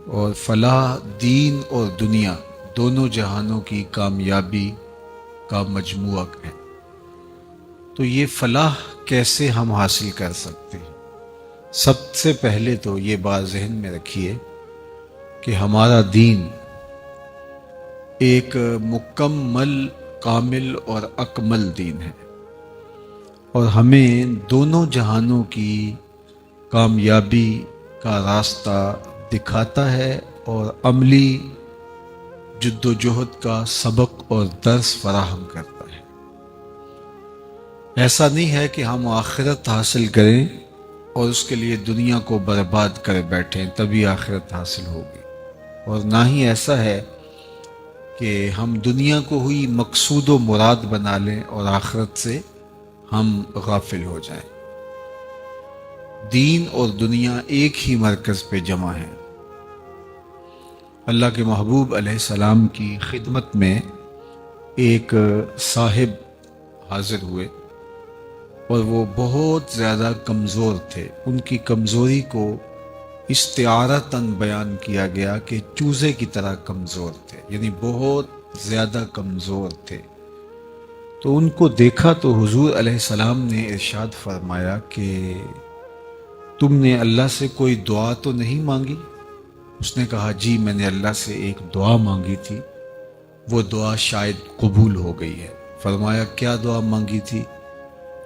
اور فلاح دین اور دنیا دونوں جہانوں کی کامیابی کا مجموعہ ہے۔ تو یہ فلاح کیسے ہم حاصل کر سکتے ہیں؟ سب سے پہلے تو یہ بات ذہن میں رکھیے کہ ہمارا دین ایک مکمل، کامل اور اکمل دین ہے، اور ہمیں دونوں جہانوں کی کامیابی کا راستہ دکھاتا ہے اور عملی جد و جہد کا سبق اور درس فراہم کرتا ہے۔ ایسا نہیں ہے کہ ہم آخرت حاصل کریں اور اس کے لیے دنیا کو برباد کر بیٹھیں تبھی آخرت حاصل ہوگی، اور نہ ہی ایسا ہے کہ ہم دنیا کو ہوئی مقصود و مراد بنا لیں اور آخرت سے ہم غافل ہو جائیں۔ دین اور دنیا ایک ہی مرکز پہ جمع ہے۔ اللہ کے محبوب علیہ السلام کی خدمت میں ایک صاحب حاضر ہوئے، اور وہ بہت زیادہ کمزور تھے۔ ان کی کمزوری کو استعارتاً بیان کیا گیا کہ چوزے کی طرح کمزور تھے، یعنی بہت زیادہ کمزور تھے۔ تو ان کو دیکھا تو حضور علیہ السلام نے ارشاد فرمایا کہ تم نے اللہ سے کوئی دعا تو نہیں مانگی؟ اس نے کہا جی میں نے اللہ سے ایک دعا مانگی تھی، وہ دعا شاید قبول ہو گئی ہے۔ فرمایا کیا دعا مانگی تھی؟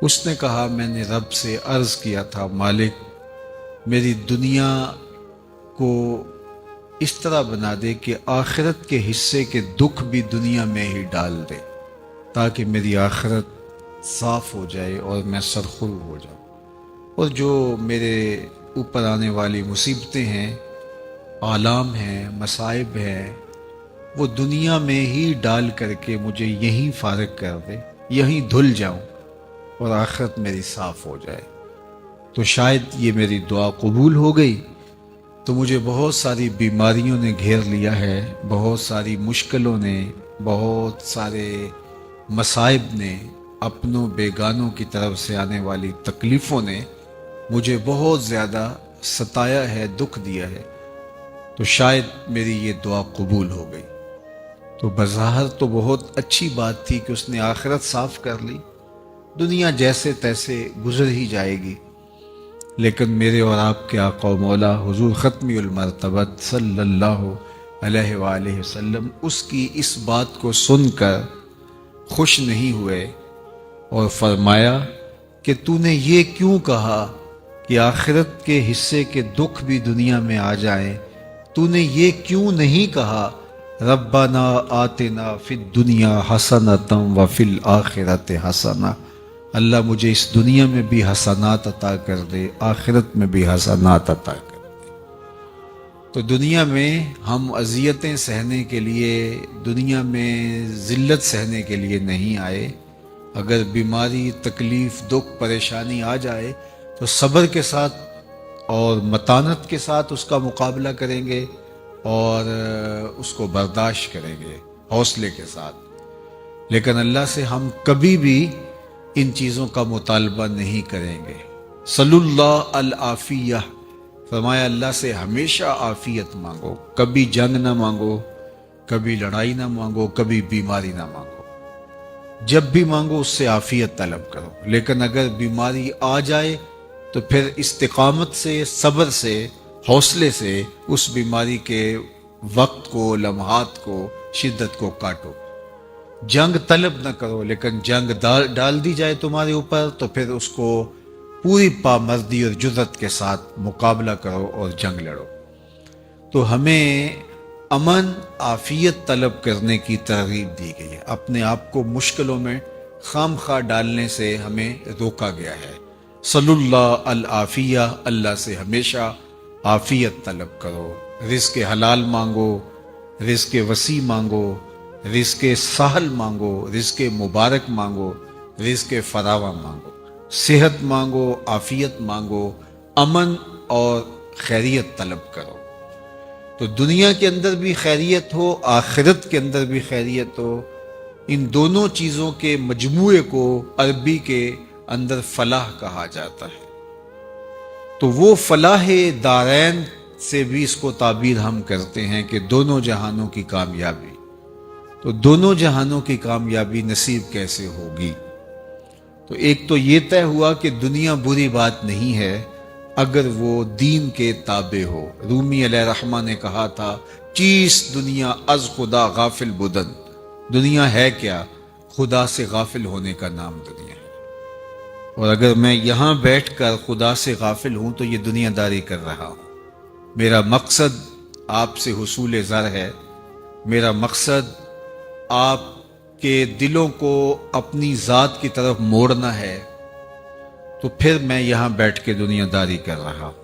اس نے کہا میں نے رب سے عرض کیا تھا مالک میری دنیا کو اس طرح بنا دے کہ آخرت کے حصے کے دکھ بھی دنیا میں ہی ڈال دے، تاکہ میری آخرت صاف ہو جائے اور میں سرخرو ہو جاؤں، اور جو میرے اوپر آنے والی مصیبتیں ہیں، آلام ہیں، مصائب ہیں، وہ دنیا میں ہی ڈال کر کے مجھے یہیں فارغ کر دے، یہیں دھل جاؤں اور آخرت میری صاف ہو جائے۔ تو شاید یہ میری دعا قبول ہو گئی۔ تو مجھے بہت ساری بیماریوں نے گھیر لیا ہے، بہت ساری مشکلوں نے، بہت سارے مصائب نے، اپنوں بیگانوں کی طرف سے آنے والی تکلیفوں نے مجھے بہت زیادہ ستایا ہے، دکھ دیا ہے، تو شاید میری یہ دعا قبول ہو گئی۔ تو بظاہر تو بہت اچھی بات تھی کہ اس نے آخرت صاف کر لی، دنیا جیسے تیسے گزر ہی جائے گی، لیکن میرے اور آپ کے آقا و مولا حضور ختمی المرتبت صلی اللہ علیہ وآلہ وسلم اس کی اس بات کو سن کر خوش نہیں ہوئے، اور فرمایا کہ تو نے یہ کیوں کہا کہ آخرت کے حصے کے دکھ بھی دنیا میں آ جائیں؟ تو نے یہ کیوں نہیں کہا ربنا آتنا فی الدنیا حسنۃ وفی الآخرۃ حسنہ؟ اللہ مجھے اس دنیا میں بھی حسنات عطا کر دے، آخرت میں بھی حسنات عطا کر دے۔ تو دنیا میں ہم اذیتیں سہنے کے لیے، دنیا میں ذلت سہنے کے لیے نہیں آئے۔ اگر بیماری، تکلیف، دکھ، پریشانی آ جائے تو صبر کے ساتھ اور متانت کے ساتھ اس کا مقابلہ کریں گے اور اس کو برداشت کریں گے حوصلے کے ساتھ۔ لیکن اللہ سے ہم کبھی بھی ان چیزوں کا مطالبہ نہیں کریں گے۔ صلی اللہ العافیہ، فرمایا اللہ سے ہمیشہ عافیت مانگو، کبھی جنگ نہ مانگو، کبھی لڑائی نہ مانگو، کبھی بیماری نہ مانگو۔ جب بھی مانگو اس سے عافیت طلب کرو، لیکن اگر بیماری آ جائے تو پھر استقامت سے، صبر سے، حوصلے سے اس بیماری کے وقت کو، لمحات کو، شدت کو کاٹو۔ جنگ طلب نہ کرو، لیکن جنگ ڈال دی جائے تمہارے اوپر تو پھر اس کو پوری پامردی اور جرأت کے ساتھ مقابلہ کرو اور جنگ لڑو۔ تو ہمیں امن، عافیت طلب کرنے کی ترغیب دی گئی ہے، اپنے آپ کو مشکلوں میں خام خواہ ڈالنے سے ہمیں روکا گیا ہے۔ صلی اللہ العافیہ، اللہ سے ہمیشہ عافیت طلب کرو، رزق حلال مانگو، رزق وسیع مانگو، رزق سہل مانگو، رزق مبارک مانگو، رزق فراواں مانگو، صحت مانگو، عافیت مانگو، امن اور خیریت طلب کرو۔ تو دنیا کے اندر بھی خیریت ہو، آخرت کے اندر بھی خیریت ہو، ان دونوں چیزوں کے مجموعے کو عربی کے اندر فلاح کہا جاتا ہے۔ تو وہ فلاح دارین سے بھی اس کو تعبیر ہم کرتے ہیں کہ دونوں جہانوں کی کامیابی. تو دونوں جہانوں کی کامیابی نصیب کیسے ہوگی؟ تو ایک تو یہ طے ہوا کہ دنیا بری بات نہیں ہے اگر وہ دین کے تابع ہو. رومی علیہ رحمہ نے کہا تھا چیس دنیا از خدا غافل بدن. دنیا ہے کیا؟ خدا سے غافل ہونے کا نام دنیا ہے. اور اگر میں یہاں بیٹھ کر خدا سے غافل ہوں تو یہ دنیا داری کر رہا ہوں. میرا مقصد آپ سے حصول زر ہے. میرا مقصد آپ کے دلوں کو اپنی ذات کی طرف موڑنا ہے. تو پھر میں یہاں بیٹھ کے دنیا داری کر رہا ہوں.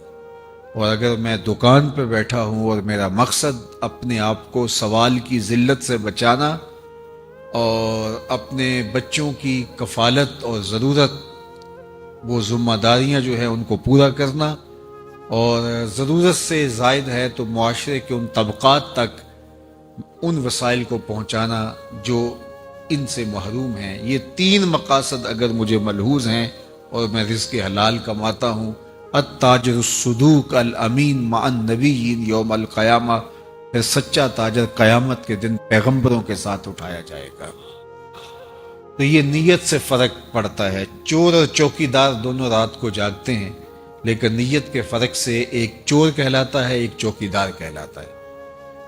اور اگر میں دکان پہ بیٹھا ہوں اور میرا مقصد اپنے آپ کو سوال کی ذلت سے بچانا اور اپنے بچوں کی کفالت اور ضرورت، وہ ذمہ داریاں جو ہیں ان کو پورا کرنا، اور ضرورت سے زائد ہے تو معاشرے کے ان طبقات تک ان وسائل کو پہنچانا جو ان سے محروم ہیں، یہ 3 مقاصد اگر مجھے ملحوظ ہیں اور میں رزق حلال کماتا ہوں، التاجر الصدوق الامین مع النبیین یوم القیامہ، پھر سچا تاجر قیامت کے دن پیغمبروں کے ساتھ اٹھایا جائے گا. تو یہ نیت سے فرق پڑتا ہے. چور اور چوکیدار دونوں رات کو جاگتے ہیں، لیکن نیت کے فرق سے ایک چور کہلاتا ہے، ایک چوکیدار کہلاتا ہے.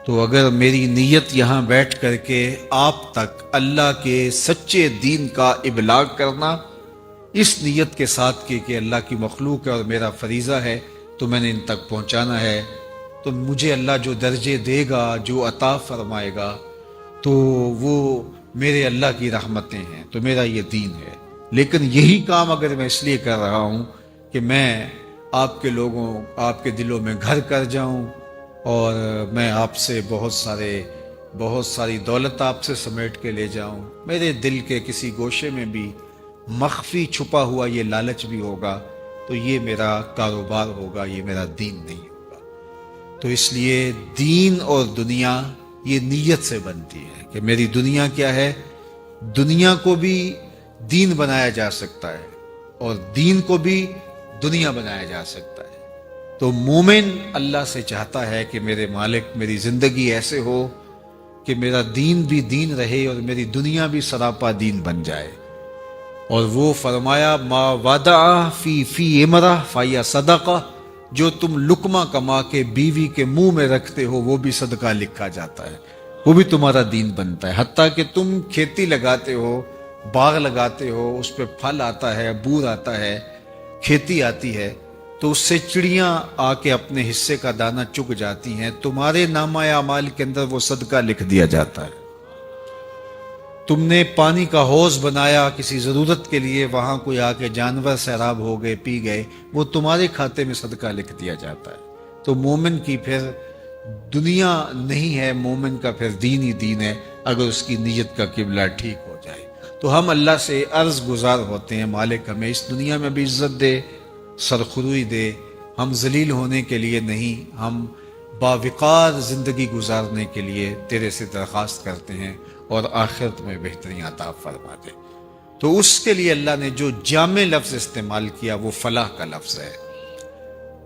تو اگر میری نیت یہاں بیٹھ کر کے آپ تک اللہ کے سچے دین کا ابلاغ کرنا، اس نیت کے ساتھ کہ اللہ کی مخلوق ہے اور میرا فریضہ ہے تو میں نے ان تک پہنچانا ہے، تو مجھے اللہ جو درجے دے گا، جو عطا فرمائے گا، تو وہ میرے اللہ کی رحمتیں ہیں. تو میرا یہ دین ہے. لیکن یہی کام اگر میں اس لیے کر رہا ہوں کہ میں آپ کے لوگوں، آپ کے دلوں میں گھر کر جاؤں اور میں آپ سے بہت ساری دولت آپ سے سمیٹ کے لے جاؤں، میرے دل کے کسی گوشے میں بھی مخفی چھپا ہوا یہ لالچ بھی ہوگا، تو یہ میرا کاروبار ہوگا، یہ میرا دین نہیں ہوگا. تو اس لیے دین اور دنیا یہ نیت سے بنتی ہے کہ میری دنیا کیا ہے. دنیا کو بھی دین بنایا جا سکتا ہے اور دین کو بھی دنیا بنایا جا سکتا ہے. تو مومن اللہ سے چاہتا ہے کہ میرے مالک میری زندگی ایسے ہو کہ میرا دین بھی دین رہے اور میری دنیا بھی سراپا دین بن جائے. اور وہ فرمایا ما ودع فی امرہ فیا صدقہ، جو تم لقمہ کما کے بیوی کے منہ میں رکھتے ہو وہ بھی صدقہ لکھا جاتا ہے، وہ بھی تمہارا دین بنتا ہے. حتیٰ کہ تم کھیتی لگاتے ہو، باغ لگاتے ہو، اس پہ پھل آتا ہے، بور آتا ہے، کھیتی آتی ہے، تو اس سے چڑیاں آ کے اپنے حصے کا دانہ چگ جاتی ہیں، تمہارے نامہ اعمال کے اندر وہ صدقہ لکھ دیا جاتا ہے. تم نے پانی کا حوض بنایا کسی ضرورت کے لیے، وہاں کوئی آ کے جانور سیراب ہو گئے، پی گئے، وہ تمہارے کھاتے میں صدقہ لکھ دیا جاتا ہے. تو مومن کی پھر دنیا نہیں ہے، مومن کا پھر دین ہی دین ہے اگر اس کی نیت کا قبلہ ٹھیک ہو جائے. تو ہم اللہ سے عرض گزار ہوتے ہیں مالک ہمیں اس دنیا میں بھی عزت دے، سرخروئی دے. ہم ذلیل ہونے کے لیے نہیں، ہم باوقار زندگی گزارنے کے لیے تیرے سے درخواست کرتے ہیں، اور آخرت میں بہترین عطا فرما دے. تو اس کے لیے اللہ نے جو جامع لفظ استعمال کیا وہ فلاح کا لفظ ہے.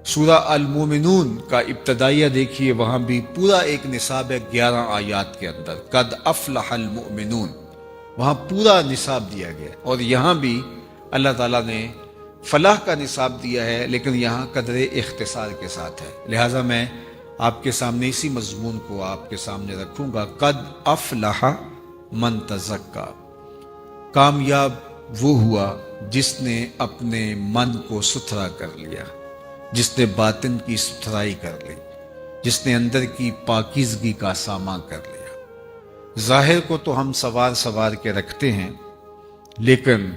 سورہ المومنون کا ابتدائیہ دیکھیے، وہاں بھی پورا ایک نصاب ہے 11 آیات کے اندر، قد افلح المؤمنون، وہاں پورا نصاب دیا گیا. اور یہاں بھی اللہ تعالیٰ نے فلاح کا نصاب دیا ہے، لیکن یہاں قدر اختصار کے ساتھ ہے. لہٰذا میں آپ کے سامنے اسی مضمون کو آپ کے سامنے رکھوں گا. قد افلح من تزکا، کامیاب وہ ہوا جس نے اپنے من کو ستھرا کر لیا، جس نے باطن کی ستھرائی کر لی، جس نے اندر کی پاکیزگی کا سامان کر لیا. ظاہر کو تو ہم سوار کے رکھتے ہیں، لیکن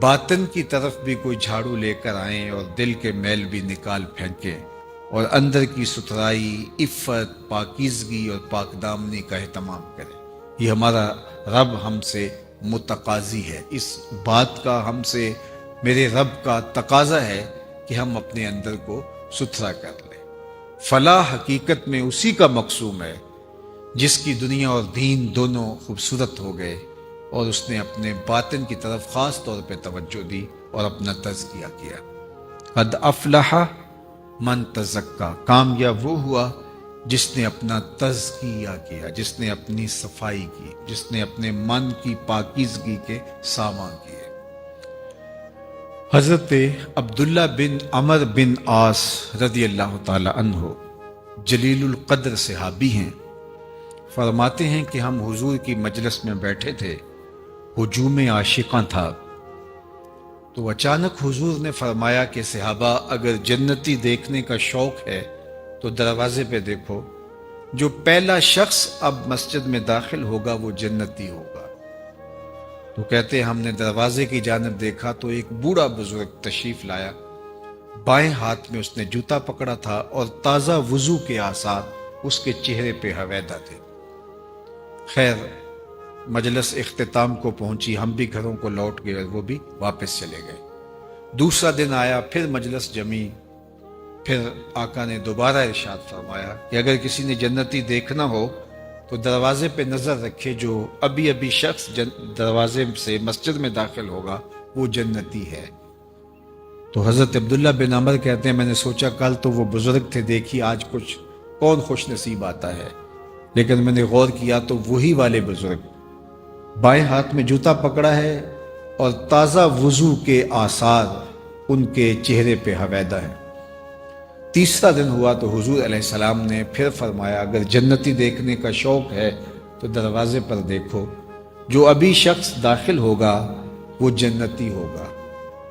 باطن کی طرف بھی کوئی جھاڑو لے کر آئیں اور دل کے میل بھی نکال پھینکیں اور اندر کی ستھرائی، عفت، پاکیزگی اور پاک دامنی کا اہتمام کریں. یہ ہمارا رب ہم سے متقاضی ہے، اس بات کا ہم سے میرے رب کا تقاضا ہے کہ ہم اپنے اندر کو ستھرا کر لیں. فلاح حقیقت میں اسی کا مقصوم ہے جس کی دنیا اور دین دونوں خوبصورت ہو گئے اور اس نے اپنے باطن کی طرف خاص طور پہ توجہ دی اور اپنا تزکیہ کیا. قد افلح من تزکا، کامیاب وہ ہوا جس نے اپنا تزکیہ کیا، جس نے اپنی صفائی کی، جس نے اپنے من کی پاکیزگی کے سامان کیے۔ حضرت عبداللہ بن عمر بن عاص رضی اللہ تعالی عنہ جلیل القدر صحابی ہیں۔ فرماتے ہیں کہ ہم حضور کی مجلس میں بیٹھے تھے، ہجوم عاشقاں تھا، تو اچانک حضور نے فرمایا کہ صحابہ اگر جنتی دیکھنے کا شوق ہے تو دروازے پہ دیکھو، جو پہلا شخص اب مسجد میں داخل ہوگا وہ جنتی ہوگا۔ تو کہتے ہم نے دروازے کی جانب دیکھا تو ایک بوڑھا بزرگ تشریف لایا، بائیں ہاتھ میں اس نے جوتا پکڑا تھا اور تازہ وضو کے آثار اس کے چہرے پہ حویدہ تھے۔ خیر مجلس اختتام کو پہنچی، ہم بھی گھروں کو لوٹ گئے اور وہ بھی واپس چلے گئے۔ دوسرا دن آیا، پھر مجلس جمی، پھر آقا نے دوبارہ ارشاد فرمایا کہ اگر کسی نے جنتی دیکھنا ہو تو دروازے پہ نظر رکھے، جو ابھی ابھی شخص دروازے سے مسجد میں داخل ہوگا وہ جنتی ہے۔ تو حضرت عبداللہ بن عمر کہتے ہیں میں نے سوچا کل تو وہ بزرگ تھے، دیکھی آج کچھ کون خوش نصیب آتا ہے، لیکن میں نے غور کیا تو وہی والے بزرگ، بائیں ہاتھ میں جوتا پکڑا ہے اور تازہ وضو کے آثار ان کے چہرے پہ حویدہ ہے۔ تیسرا دن ہوا تو حضور علیہ السلام نے پھر فرمایا اگر جنتی دیکھنے کا شوق ہے تو دروازے پر دیکھو، جو ابھی شخص داخل ہوگا وہ جنتی ہوگا۔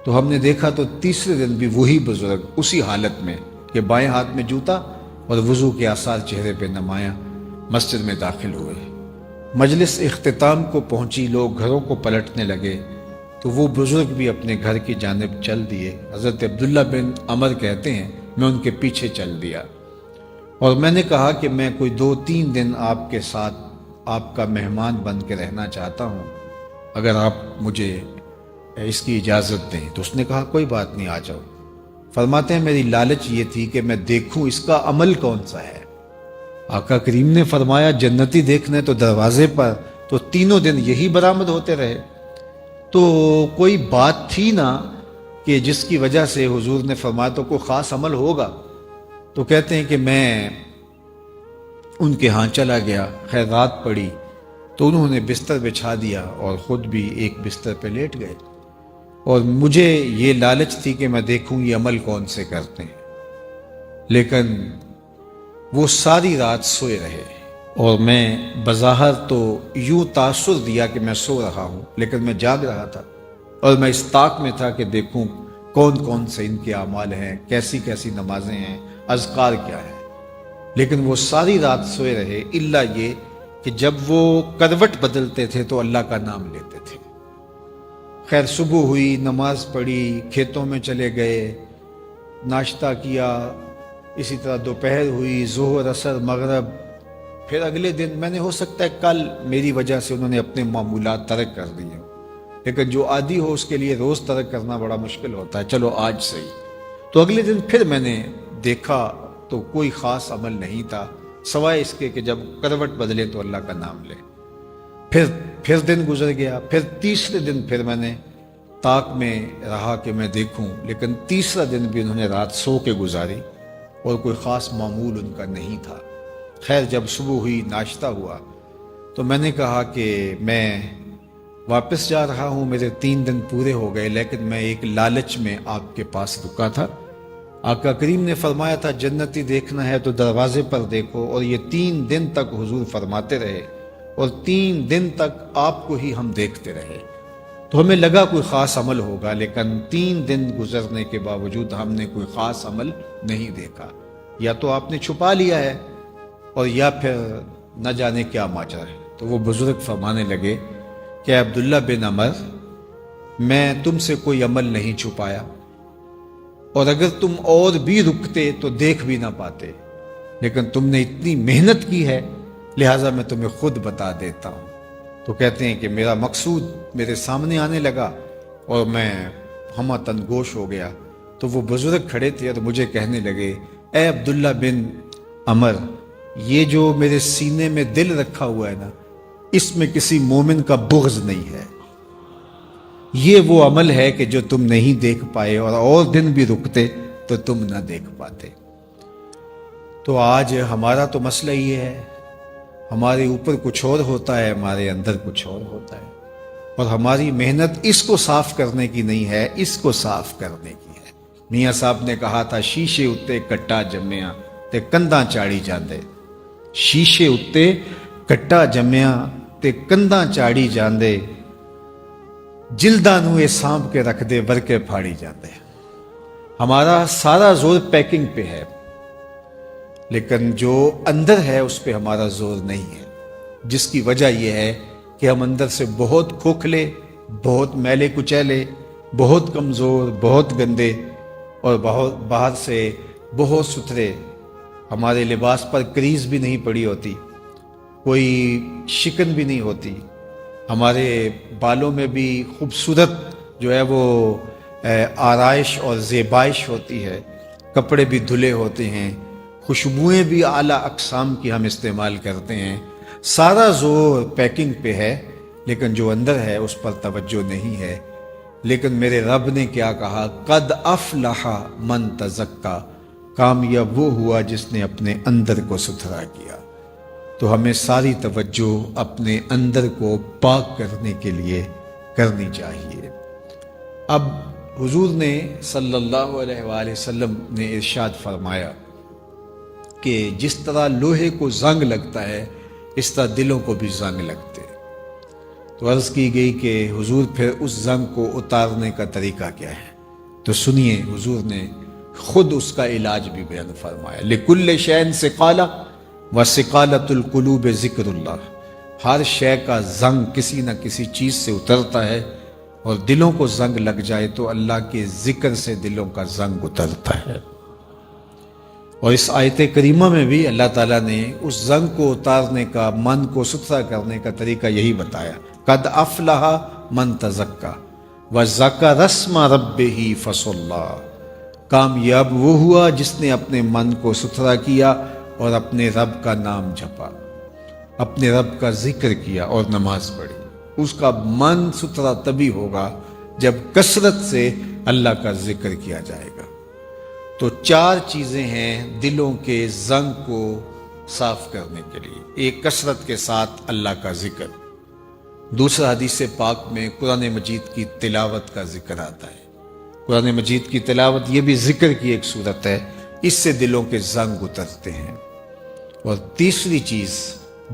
تو ہم نے دیکھا تو تیسرے دن بھی وہی بزرگ اسی حالت میں کہ بائیں ہاتھ میں جوتا اور وضو کے آثار چہرے پہ نمایاں مسجد میں داخل ہوئے۔ مجلس اختتام کو پہنچی، لوگ گھروں کو پلٹنے لگے تو وہ بزرگ بھی اپنے گھر کی جانب چل دیے۔ حضرت عبداللہ بن عمر کہتے ہیں میں ان کے پیچھے چل دیا اور میں نے کہا کہ میں کوئی 2-3 دن آپ کے ساتھ آپ کا مہمان بن کے رہنا چاہتا ہوں، اگر آپ مجھے اس کی اجازت دیں۔ تو اس نے کہا کوئی بات نہیں، آ جاؤ۔ فرماتے ہیں میری لالچ یہ تھی کہ میں دیکھوں اس کا عمل کون سا ہے۔ آقا کریم نے فرمایا جنتی دیکھنے تو دروازے پر، تو تینوں دن یہی برآمد ہوتے رہے، تو کوئی بات تھی نہ کہ جس کی وجہ سے حضور نے فرمایا تو کوئی خاص عمل ہوگا۔ تو کہتے ہیں کہ میں ان کے ہاں چلا گیا، خیر رات پڑی تو انہوں نے بستر بچھا دیا اور خود بھی ایک بستر پہ لیٹ گئے، اور مجھے یہ لالچ تھی کہ میں دیکھوں یہ عمل کون سے کرتے ہیں، لیکن وہ ساری رات سوئے رہے اور میں بظاہر تو یوں تاثر دیا کہ میں سو رہا ہوں، لیکن میں جاگ رہا تھا اور میں اس طاق میں تھا کہ دیکھوں کون کون سے ان کے اعمال ہیں، کیسی کیسی نمازیں ہیں، اذکار کیا ہے۔ لیکن وہ ساری رات سوئے رہے، الا یہ کہ جب وہ کروٹ بدلتے تھے تو اللہ کا نام لیتے تھے۔ خیر صبح ہوئی، نماز پڑھی، کھیتوں میں چلے گئے، ناشتہ کیا، اسی طرح دوپہر ہوئی، ظہر، عصر، مغرب، پھر اگلے دن میں نے ہو سکتا ہے کل میری وجہ سے انہوں نے اپنے معمولات ترک کر دیے، لیکن جو عادی ہو اس کے لیے روز ترک کرنا بڑا مشکل ہوتا ہے، چلو آج صحیح۔ تو اگلے دن پھر میں نے دیکھا تو کوئی خاص عمل نہیں تھا سوائے اس کے کہ جب کروٹ بدلے تو اللہ کا نام لے۔ پھر دن گزر گیا، پھر تیسرے دن پھر میں نے طاق میں رہا کہ میں دیکھوں، لیکن تیسرا دن بھی انہوں نے رات سو کے گزاری اور کوئی خاص معمول ان کا نہیں تھا۔ خیر جب صبح ہوئی، ناشتہ ہوا، تو میں نے کہا کہ میں واپس جا رہا ہوں، میرے 3 دن پورے ہو گئے، لیکن میں ایک لالچ میں آپ کے پاس رکا تھا۔ آقا کریم نے فرمایا تھا جنتی دیکھنا ہے تو دروازے پر دیکھو، اور یہ 3 دن تک حضور فرماتے رہے اور 3 دن تک آپ کو ہی ہم دیکھتے رہے، تو ہمیں لگا کوئی خاص عمل ہوگا، لیکن 3 دن گزرنے کے باوجود ہم نے کوئی خاص عمل نہیں دیکھا۔ یا تو آپ نے چھپا لیا ہے اور یا پھر نہ جانے کیا ماجرا ہے۔ تو وہ بزرگ فرمانے لگے کہ عبداللہ بن عمر، میں تم سے کوئی عمل نہیں چھپایا، اور اگر تم اور بھی رکتے تو دیکھ بھی نہ پاتے، لیکن تم نے اتنی محنت کی ہے لہٰذا میں تمہیں خود بتا دیتا ہوں۔ تو کہتے ہیں کہ میرا مقصود میرے سامنے آنے لگا اور میں ہمہ تن گوش ہو گیا، تو وہ بزرگ کھڑے تھے اور مجھے کہنے لگے اے عبداللہ بن عمر، یہ جو میرے سینے میں دل رکھا ہوا ہے نا، اس میں کسی مومن کا بغض نہیں ہے، یہ وہ عمل ہے کہ جو تم نہیں دیکھ پائے اور دن بھی رکتے تو تم نہ دیکھ پاتے۔ تو آج ہمارا تو مسئلہ یہ ہے، ہمارے اوپر کچھ اور ہوتا ہے، ہمارے اندر کچھ اور ہوتا ہے، اور ہماری محنت اس کو صاف کرنے کی نہیں ہے، اس کو صاف کرنے کی ہے۔ میاں صاحب نے کہا تھا، شیشے اتے کٹا جمیا تے کنداں چاڑی جاندے، شیشے اتے کٹا جمیا تے کنداں چاڑی جاندے، جلداں نوں اے سانپ کے رکھ دے ورکے پھاڑی جاندے۔ ہمارا سارا زور پیکنگ پہ ہے، لیکن جو اندر ہے اس پہ ہمارا زور نہیں ہے، جس کی وجہ یہ ہے کہ ہم اندر سے بہت کھوکھلے، بہت میلے کچیلے، بہت کمزور، بہت گندے، اور بہت باہر سے بہت ستھرے، ہمارے لباس پر کریز بھی نہیں پڑی ہوتی، کوئی شکن بھی نہیں ہوتی، ہمارے بالوں میں بھی خوبصورت جو ہے وہ آرائش اور زیبائش ہوتی ہے، کپڑے بھی دھلے ہوتے ہیں، خوشبوئیں بھی اعلیٰ اقسام کی ہم استعمال کرتے ہیں۔ سارا زور پیکنگ پہ ہے، لیکن جو اندر ہے اس پر توجہ نہیں ہے۔ لیکن میرے رب نے کیا کہا، قد افلح من تزکا، کامیاب وہ ہوا جس نے اپنے اندر کو ستھرا کیا۔ تو ہمیں ساری توجہ اپنے اندر کو پاک کرنے کے لیے کرنی چاہیے۔ اب حضور نے صلی اللہ علیہ وآلہ وسلم نے ارشاد فرمایا کہ جس طرح لوہے کو زنگ لگتا ہے اس طرح دلوں کو بھی زنگ لگتے۔ تو عرض کی گئی کہ حضور پھر اس زنگ کو اتارنے کا طریقہ کیا ہے؟ تو سنیے، حضور نے خود اس کا علاج بھی بیان فرمایا، لِكُلِّ شَيْءٍ سِقَالَةٌ وَسِقَالَةُ الْقُلُوبِ ذِكْرُ اللَّهِ، ہر شے کا زنگ کسی نہ کسی چیز سے اترتا ہے، اور دلوں کو زنگ لگ جائے تو اللہ کے ذکر سے دلوں کا زنگ اترتا ہے۔ اور اس آیت کریمہ میں بھی اللہ تعالیٰ نے اس زنگ کو اتارنے کا، من کو ستھرا کرنے کا طریقہ یہی بتایا، قد افلح من تزکا وذکر اسم ربہ فصلی، کامیاب وہ ہوا جس نے اپنے من کو ستھرا کیا اور اپنے رب کا نام جپا، اپنے رب کا ذکر کیا اور نماز پڑھی۔ اس کا من ستھرا تبھی ہوگا جب کثرت سے اللہ کا ذکر کیا جائے گا۔ تو چار چیزیں ہیں دلوں کے زنگ کو صاف کرنے کے لیے۔ ایک، کثرت کے ساتھ اللہ کا ذکر۔ دوسرا، حدیث پاک میں قرآن مجید کی تلاوت کا ذکر آتا ہے۔ قرآن مجید کی تلاوت یہ بھی ذکر کی ایک صورت ہے، اس سے دلوں کے زنگ اترتے ہیں۔ اور تیسری چیز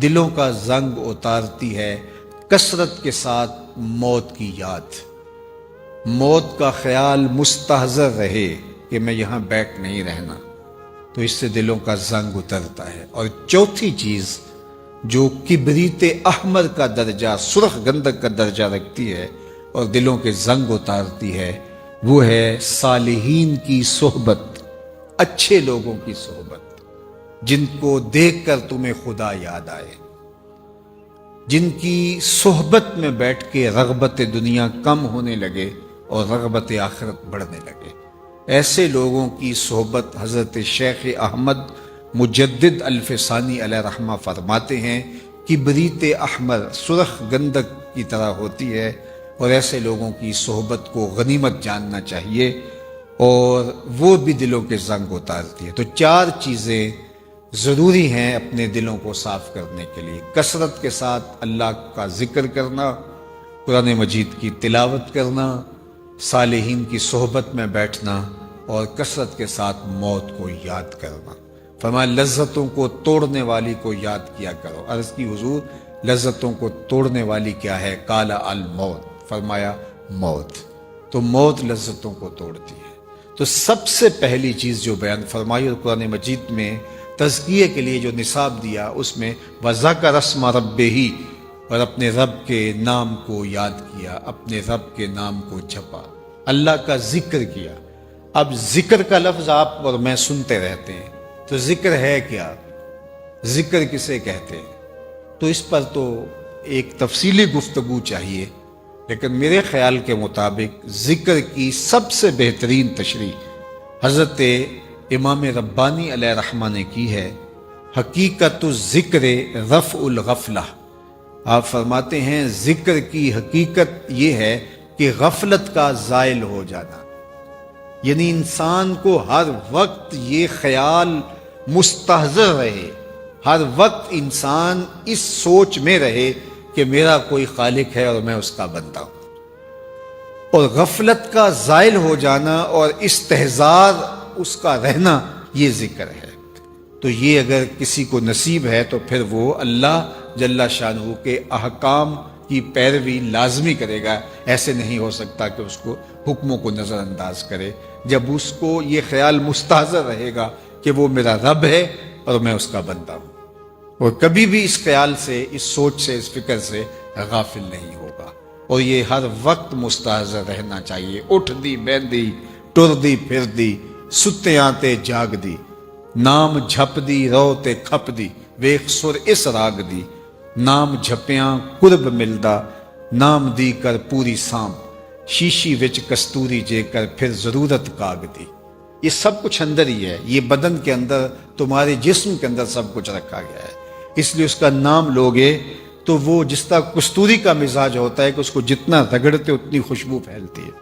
دلوں کا زنگ اتارتی ہے کثرت کے ساتھ موت کی یاد، موت کا خیال مستحضر رہے کہ میں یہاں بیٹھ نہیں رہنا، تو اس سے دلوں کا زنگ اترتا ہے۔ اور چوتھی چیز جو کبریت احمر کا درجہ، سرخ گندک کا درجہ رکھتی ہے اور دلوں کے زنگ اتارتی ہے، وہ ہے صالحین کی صحبت، اچھے لوگوں کی صحبت، جن کو دیکھ کر تمہیں خدا یاد آئے، جن کی صحبت میں بیٹھ کے رغبت دنیا کم ہونے لگے اور رغبت آخرت بڑھنے لگے۔ ایسے لوگوں کی صحبت حضرت شیخ احمد مجدد الفسانی علیہ رحمہ فرماتے ہیں کبریت احمر، سرخ گندک کی طرح ہوتی ہے، اور ایسے لوگوں کی صحبت کو غنیمت جاننا چاہیے، اور وہ بھی دلوں کے زنگ اتارتی ہے۔ تو چار چیزیں ضروری ہیں اپنے دلوں کو صاف کرنے کے لیے، کثرت کے ساتھ اللہ کا ذکر کرنا، قرآن مجید کی تلاوت کرنا، صالحین کی صحبت میں بیٹھنا، اور کثرت کے ساتھ موت کو یاد کرنا۔ فرمایا لذتوں کو توڑنے والی کو یاد کیا کرو۔ عرض کی حضور لذتوں کو توڑنے والی کیا ہے؟ قال الموت، فرمایا موت۔ تو موت لذتوں کو توڑتی ہے۔ تو سب سے پہلی چیز جو بیان فرمائی اور قرآن مجید میں تزکیے کے لیے جو نصاب دیا، اس میں وَذَكَرَ اسْمَ رَبِّهِ، اور اپنے رب کے نام کو یاد کیا، اپنے رب کے نام کو جپا، اللہ کا ذکر کیا۔ اب ذکر کا لفظ آپ اور میں سنتے رہتے ہیں، تو ذکر ہے کیا؟ ذکر کسے کہتے ہیں؟ تو اس پر تو ایک تفصیلی گفتگو چاہیے، لیکن میرے خیال کے مطابق ذکر کی سب سے بہترین تشریح حضرت امام ربانی علیہ رحمہ نے کی ہے۔ حقیقت الذکر رفع الغفلہ، آپ فرماتے ہیں ذکر کی حقیقت یہ ہے کہ غفلت کا زائل ہو جانا، یعنی انسان کو ہر وقت یہ خیال مستحضر رہے، ہر وقت انسان اس سوچ میں رہے کہ میرا کوئی خالق ہے اور میں اس کا بندہ ہوں، اور غفلت کا زائل ہو جانا اور استحضار اس کا رہنا، یہ ذکر ہے۔ تو یہ اگر کسی کو نصیب ہے تو پھر وہ اللہ جل شانہ کے احکام کی پیروی لازمی کرے گا۔ ایسے نہیں ہو سکتا کہ اس کو حکموں کو نظر انداز کرے، جب اس کو یہ خیال مستحضر رہے گا کہ وہ میرا رب ہے اور میں اس کا بندہ ہوں، اور کبھی بھی اس خیال سے، اس سوچ سے، اس فکر سے غافل نہیں ہوگا، اور یہ ہر وقت مستحضر رہنا چاہیے۔ اٹھ دی بیندی ٹر دی پھر دی، ستیاں تے جاگ دی، نام جھپ دی رو تے کھپ دی، ویخ سر اس راگ دی، نام جھپیاں قرب ملدا، نام دی کر پوری سام، شیشی وچ کستوری جے کر پھر ضرورت کاگ دی۔ یہ سب کچھ اندر ہی ہے، یہ بدن کے اندر، تمہارے جسم کے اندر سب کچھ رکھا گیا ہے، اس لیے اس کا نام لوگے تو وہ جس طرح کستوری کا مزاج ہوتا ہے کہ اس کو جتنا رگڑتے اتنی خوشبو پھیلتی ہے،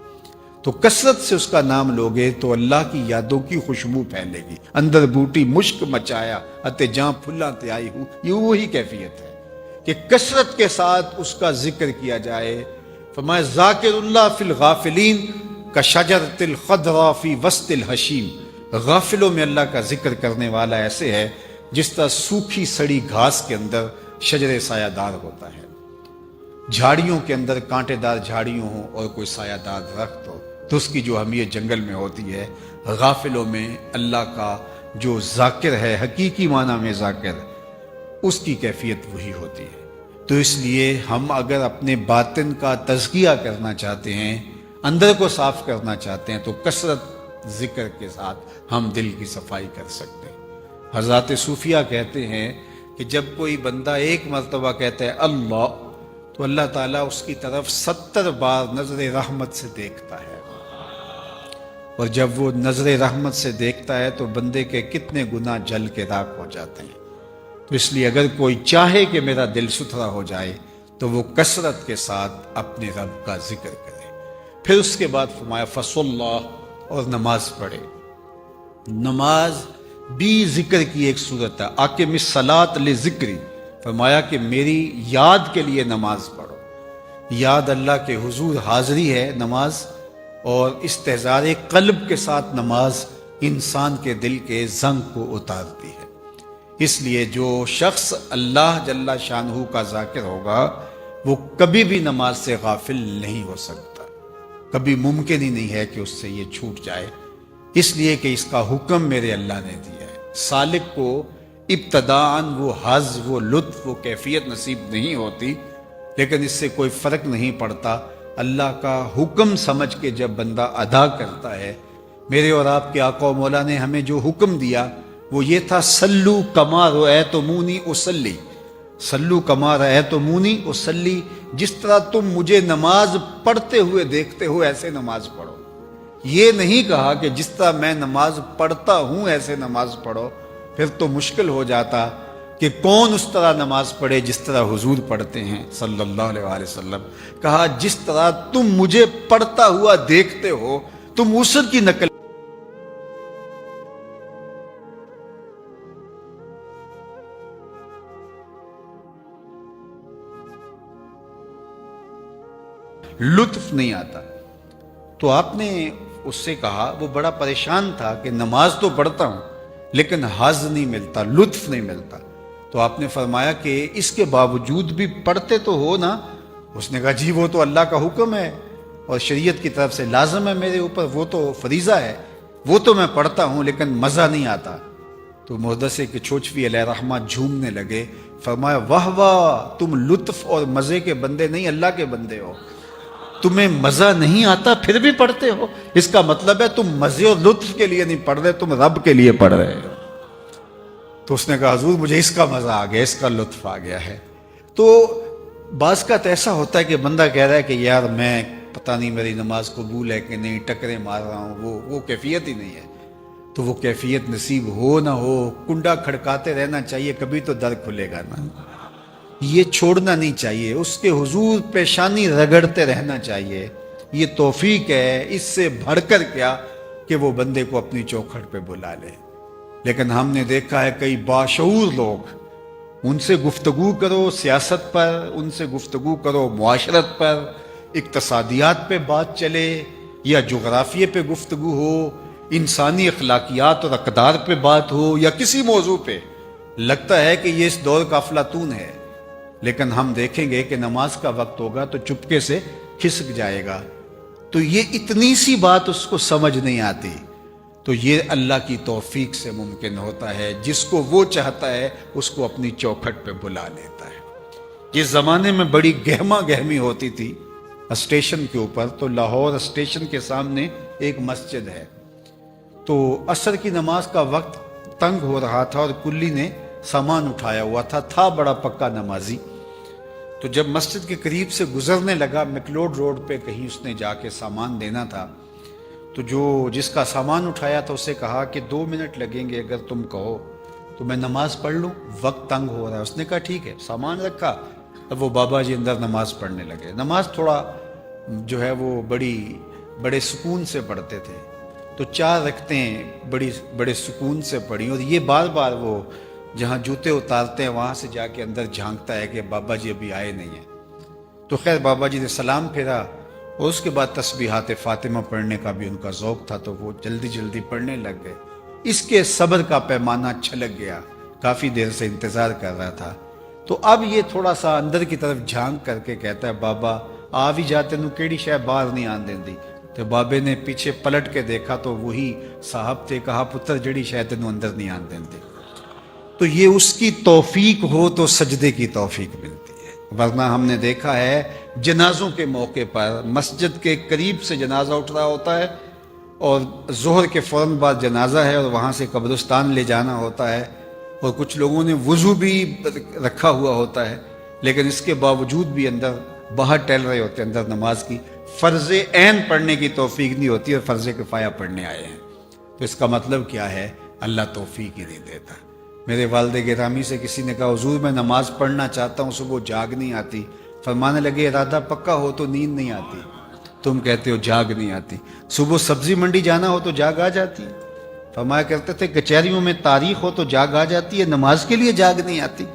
تو کثرت سے اس کا نام لوگے تو اللہ کی یادوں کی خوشبو پھیلے گی۔ اندر بوٹی مشک مچایا اتے جہاں پھلاں تے آئی ہوں، یہ وہی کیفیت ہے کہ کثرت کے ساتھ اس کا ذکر کیا جائے۔ فرمایا ذاکر اللہ فی الغافلین کشجرۃ الخضراء فی وسط الحشیم، غافلوں میں اللہ کا ذکر کرنے والا ایسے ہے جس طرح سوکھی سڑی گھاس کے اندر شجر سایہ دار ہوتا ہے، جھاڑیوں کے اندر کانٹے دار جھاڑیوں ہوں اور کوئی سایہ دار درخت ہو تو اس کی جو اہمیت جنگل میں ہوتی ہے، غافلوں میں اللہ کا جو ذاکر ہے، حقیقی معنی میں ذاکر، اس کی کیفیت وہی ہوتی ہے۔ تو اس لیے ہم اگر اپنے باطن کا تزکیہ کرنا چاہتے ہیں، اندر کو صاف کرنا چاہتے ہیں، تو کثرت ذکر کے ساتھ ہم دل کی صفائی کر سکتے ہیں۔ حضرات صوفیہ کہتے ہیں کہ جب کوئی بندہ ایک مرتبہ کہتا ہے اللہ، تو اللہ تعالیٰ اس کی طرف 70 بار نظر رحمت سے دیکھتا ہے، اور جب وہ نظر رحمت سے دیکھتا ہے تو بندے کے کتنے گناہ جل کے راکھ ہو جاتے ہیں۔ تو اس لیے اگر کوئی چاہے کہ میرا دل ستھرا ہو جائے تو وہ کثرت کے ساتھ اپنے رب کا ذکر کرے۔ پھر اس کے بعد فرمایا فصلی، اور نماز پڑھے۔ نماز بھی ذکر کی ایک صورت ہے، اقم الصلاۃ لذکری، فرمایا کہ میری یاد کے لیے نماز پڑھو۔ یاد اللہ کے حضور حاضری ہے نماز، اور استحضار قلب کے ساتھ نماز انسان کے دل کے زنگ کو اتارتی ہے۔ اس لیے جو شخص اللہ جل شانہ کا ذاکر ہوگا وہ کبھی بھی نماز سے غافل نہیں ہو سکتا، کبھی ممکن ہی نہیں ہے کہ اس سے یہ چھوٹ جائے، اس لیے کہ اس کا حکم میرے اللہ نے دیا ہے۔ سالک کو ابتداءً وہ حظ، وہ لطف، وہ کیفیت نصیب نہیں ہوتی، لیکن اس سے کوئی فرق نہیں پڑتا، اللہ کا حکم سمجھ کے جب بندہ ادا کرتا ہے۔ میرے اور آپ کے آقا و مولا نے ہمیں جو حکم دیا وہ یہ تھا، صلو کما رأیتمونی اصلی، صلو کما رأیتمونی اصلی، جس طرح تم مجھے نماز پڑھتے ہوئے دیکھتے ہو ایسے نماز پڑھو۔ یہ نہیں کہا کہ جس طرح میں نماز پڑھتا ہوں ایسے نماز پڑھو، پھر تو مشکل ہو جاتا کہ کون اس طرح نماز پڑھے جس طرح حضور پڑھتے ہیں صلی اللہ علیہ وآلہ وسلم۔ کہا جس طرح تم مجھے پڑھتا ہوا دیکھتے ہو، تم اس کی نقل۔ لطف نہیں آتا۔ تو آپ نے اس سے کہا، وہ بڑا پریشان تھا کہ نماز تو پڑھتا ہوں لیکن حظ نہیں ملتا، لطف نہیں ملتا۔ تو آپ نے فرمایا کہ اس کے باوجود بھی پڑھتے تو ہو نا؟ اس نے کہا جی وہ تو اللہ کا حکم ہے اور شریعت کی طرف سے لازم ہے میرے اوپر، وہ تو فریضہ ہے، وہ تو میں پڑھتا ہوں لیکن مزہ نہیں آتا۔ تو محدث کچھوچوی علیہ رحمہ جھومنے لگے، فرمایا واہ واہ، تم لطف اور مزے کے بندے نہیں اللہ کے بندے ہو، تمہیں مزہ نہیں آتا پھر بھی پڑھتے ہو، اس کا مطلب ہے تم مزے اور لطف کے لیے نہیں پڑھ رہے، تم رب کے لیے پڑھ رہے ہو۔ تو اس نے کہا حضور مجھے اس کا مزہ آ گیا، اس کا لطف آ گیا ہے۔ تو بعض کا تو ایسا ہوتا ہے کہ بندہ کہہ رہا ہے کہ یار میں پتہ نہیں میری نماز قبول ہے کہ نہیں، ٹکرے مار رہا ہوں، وہ کیفیت ہی نہیں ہے۔ تو وہ کیفیت نصیب ہو نہ ہو، کنڈا کھڑکاتے رہنا چاہیے، کبھی تو در کھلے گا نا، یہ چھوڑنا نہیں چاہیے، اس کے حضور پیشانی رگڑتے رہنا چاہیے۔ یہ توفیق ہے، اس سے بڑھ کر کیا کہ وہ بندے کو اپنی چوکھٹ پہ بلا لے، لیکن ہم نے دیکھا ہے کئی باشعور لوگ، ان سے گفتگو کرو سیاست پر، ان سے گفتگو کرو معاشرت پر، اقتصادیات پہ بات چلے یا جغرافیے پہ گفتگو ہو، انسانی اخلاقیات اور اقدار پہ بات ہو یا کسی موضوع پہ، لگتا ہے کہ یہ اس دور کا افلاطون ہے، لیکن ہم دیکھیں گے کہ نماز کا وقت ہوگا تو چپکے سے کھسک جائے گا، تو یہ اتنی سی بات اس کو سمجھ نہیں آتی۔ تو یہ اللہ کی توفیق سے ممکن ہوتا ہے، جس کو وہ چاہتا ہے اس کو اپنی چوکھٹ پہ بلا لیتا ہے۔ جس زمانے میں بڑی گہما گہمی ہوتی تھی اسٹیشن کے اوپر، تو لاہور اسٹیشن کے سامنے ایک مسجد ہے، تو عصر کی نماز کا وقت تنگ ہو رہا تھا اور کلی نے سامان اٹھایا ہوا تھا بڑا پکا نمازی، تو جب مسجد کے قریب سے گزرنے لگا مکلوڈ روڈ پہ کہیں اس نے جا کے سامان دینا تھا، تو جس کا سامان اٹھایا تھا اسے کہا کہ 2 منٹ لگیں گے اگر تم کہو تو میں نماز پڑھ لوں، وقت تنگ ہو رہا ہے۔ اس نے کہا ٹھیک ہے، سامان رکھا، اب وہ بابا جی اندر نماز پڑھنے لگے۔ نماز تھوڑا جو ہے وہ بڑے سکون سے پڑھتے تھے، تو 4 رکعتیں بڑے سکون سے پڑھی، اور یہ بار بار وہ جہاں جوتے اتارتے ہیں وہاں سے جا کے اندر جھانکتا ہے کہ بابا جی ابھی آئے نہیں ہیں۔ تو خیر بابا جی نے سلام پھیرا، اور اس کے بعد تسبیحات فاطمہ پڑھنے کا بھی ان کا ذوق تھا، تو وہ جلدی جلدی پڑھنے لگ گئے۔ اس کے صبر کا پیمانہ چھلک گیا، کافی دیر سے انتظار کر رہا تھا، تو اب یہ تھوڑا سا اندر کی طرف جھانک کر کے کہتا ہے بابا آ بھی جاتے نو کیڑی شے باہر نہیں آن دیندی۔ تو بابے نے پیچھے پلٹ کے دیکھا تو وہی صاحب تھے، کہا پتر جڑی شے تینوں اندر نہیں آن دیندی۔ تو یہ اس کی توفیق ہو تو سجدے کی توفیق ملتی ہے، ورنہ ہم نے دیکھا ہے جنازوں کے موقع پر مسجد کے قریب سے جنازہ اٹھ رہا ہوتا ہے، اور ظہر کے فوراً بعد جنازہ ہے اور وہاں سے قبرستان لے جانا ہوتا ہے، اور کچھ لوگوں نے وضو بھی رکھا ہوا ہوتا ہے، لیکن اس کے باوجود بھی اندر باہر ٹہل رہے ہوتے ہیں، اندر نماز کی فرض عین پڑھنے کی توفیق نہیں ہوتی اور فرض کفایہ پڑھنے آئے ہیں۔ تو اس کا مطلب کیا ہے؟ اللہ توفیق ہی نہیں دیتا۔ میرے والد گرامی سے کسی نے کہا حضور میں نماز پڑھنا چاہتا ہوں، صبح جاگ نہیں آتی۔ فرمانے لگے ارادہ پکا ہو تو نیند نہیں آتی، تم کہتے ہو جاگ نہیں آتی۔ صبح سبزی منڈی جانا ہو تو جاگ آ جاتی ہے۔ فرمایا کرتے تھے کچہریوں میں تاریخ ہو تو جاگ آ جاتی ہے، نماز کے لیے جاگ نہیں آتی۔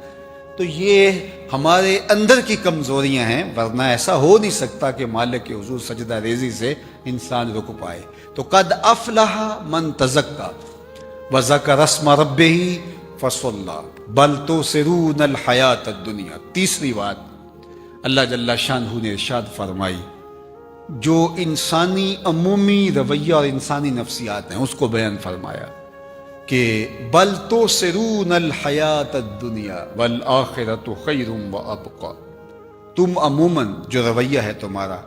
تو یہ ہمارے اندر کی کمزوریاں ہیں، ورنہ ایسا ہو نہیں سکتا کہ مالک کے حضور سجدہ ریزی سے انسان رک پائے۔ تو قد افلح من تزکا وذکر اسم ربہ فصلی بل تؤثرون الحیات الدنیا۔ تیسری بات اللہ جل شانہ نے ارشاد فرمائی، جو انسانی عمومی رویہ اور انسانی نفسیات ہیں اس کو بیان فرمایا کہ بل تؤثرون الحیات الدنیا والآخرۃ خیر وابقی۔ تم عموماً جو رویہ ہے تمہارا،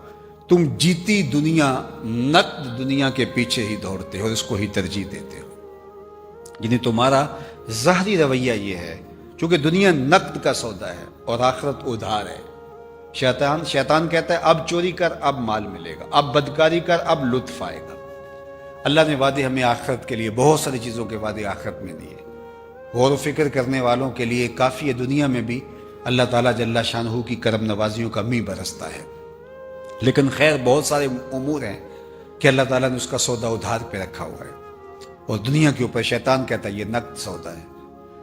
تم جیتی دنیا، نقد دنیا کے پیچھے ہی دوڑتے ہو اور اس کو ہی ترجیح دیتے ہو۔ یعنی تمہارا ظاہری رویہ یہ ہے، چونکہ دنیا نقد کا سودا ہے اور آخرت ادھار ہے۔ شیطان کہتا ہے اب چوری کر اب مال ملے گا، اب بدکاری کر اب لطف آئے گا۔ اللہ نے وعدے ہمیں آخرت کے لیے، بہت ساری چیزوں کے وعدے آخرت میں دیے۔ غور و فکر کرنے والوں کے لیے کافی ہے، دنیا میں بھی اللہ تعالیٰ جل شانہ کی کرم نوازیوں کا می برستا ہے، لیکن خیر بہت سارے امور ہیں کہ اللہ تعالیٰ نے اس کا سودا ادھار پہ رکھا ہوا ہے، اور دنیا کے اوپر شیطان کہتا ہے یہ نقد سودا ہے۔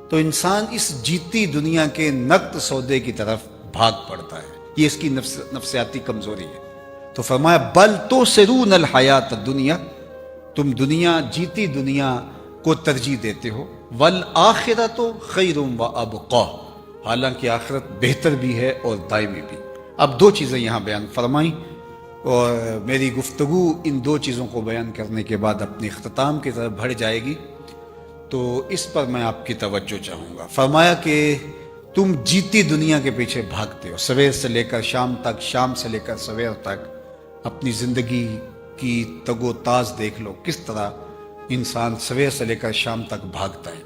تو انسان اس جیتی دنیا کے نقد سودے کی طرف بھاگ پڑتا ہے، یہ اس کی نفسیاتی کمزوری ہے۔ تو فرمایا بل تؤثرون الحیات الدنیا، تم دنیا، جیتی دنیا کو ترجیح دیتے ہو، والآخرۃ خیر وابقی، حالانکہ آخرت بہتر بھی ہے اور دائمی بھی۔ اب 2 چیزیں یہاں بیان فرمائیں، اور میری گفتگو ان 2 چیزوں کو بیان کرنے کے بعد اپنے اختتام کی طرف بڑھ جائے گی، تو اس پر میں آپ کی توجہ چاہوں گا۔ فرمایا کہ تم جیتی دنیا کے پیچھے بھاگتے ہو، سویر سے لے کر شام تک، شام سے لے کر سویر تک۔ اپنی زندگی کی تگ و تاز دیکھ لو، کس طرح انسان سویر سے لے کر شام تک بھاگتا ہے،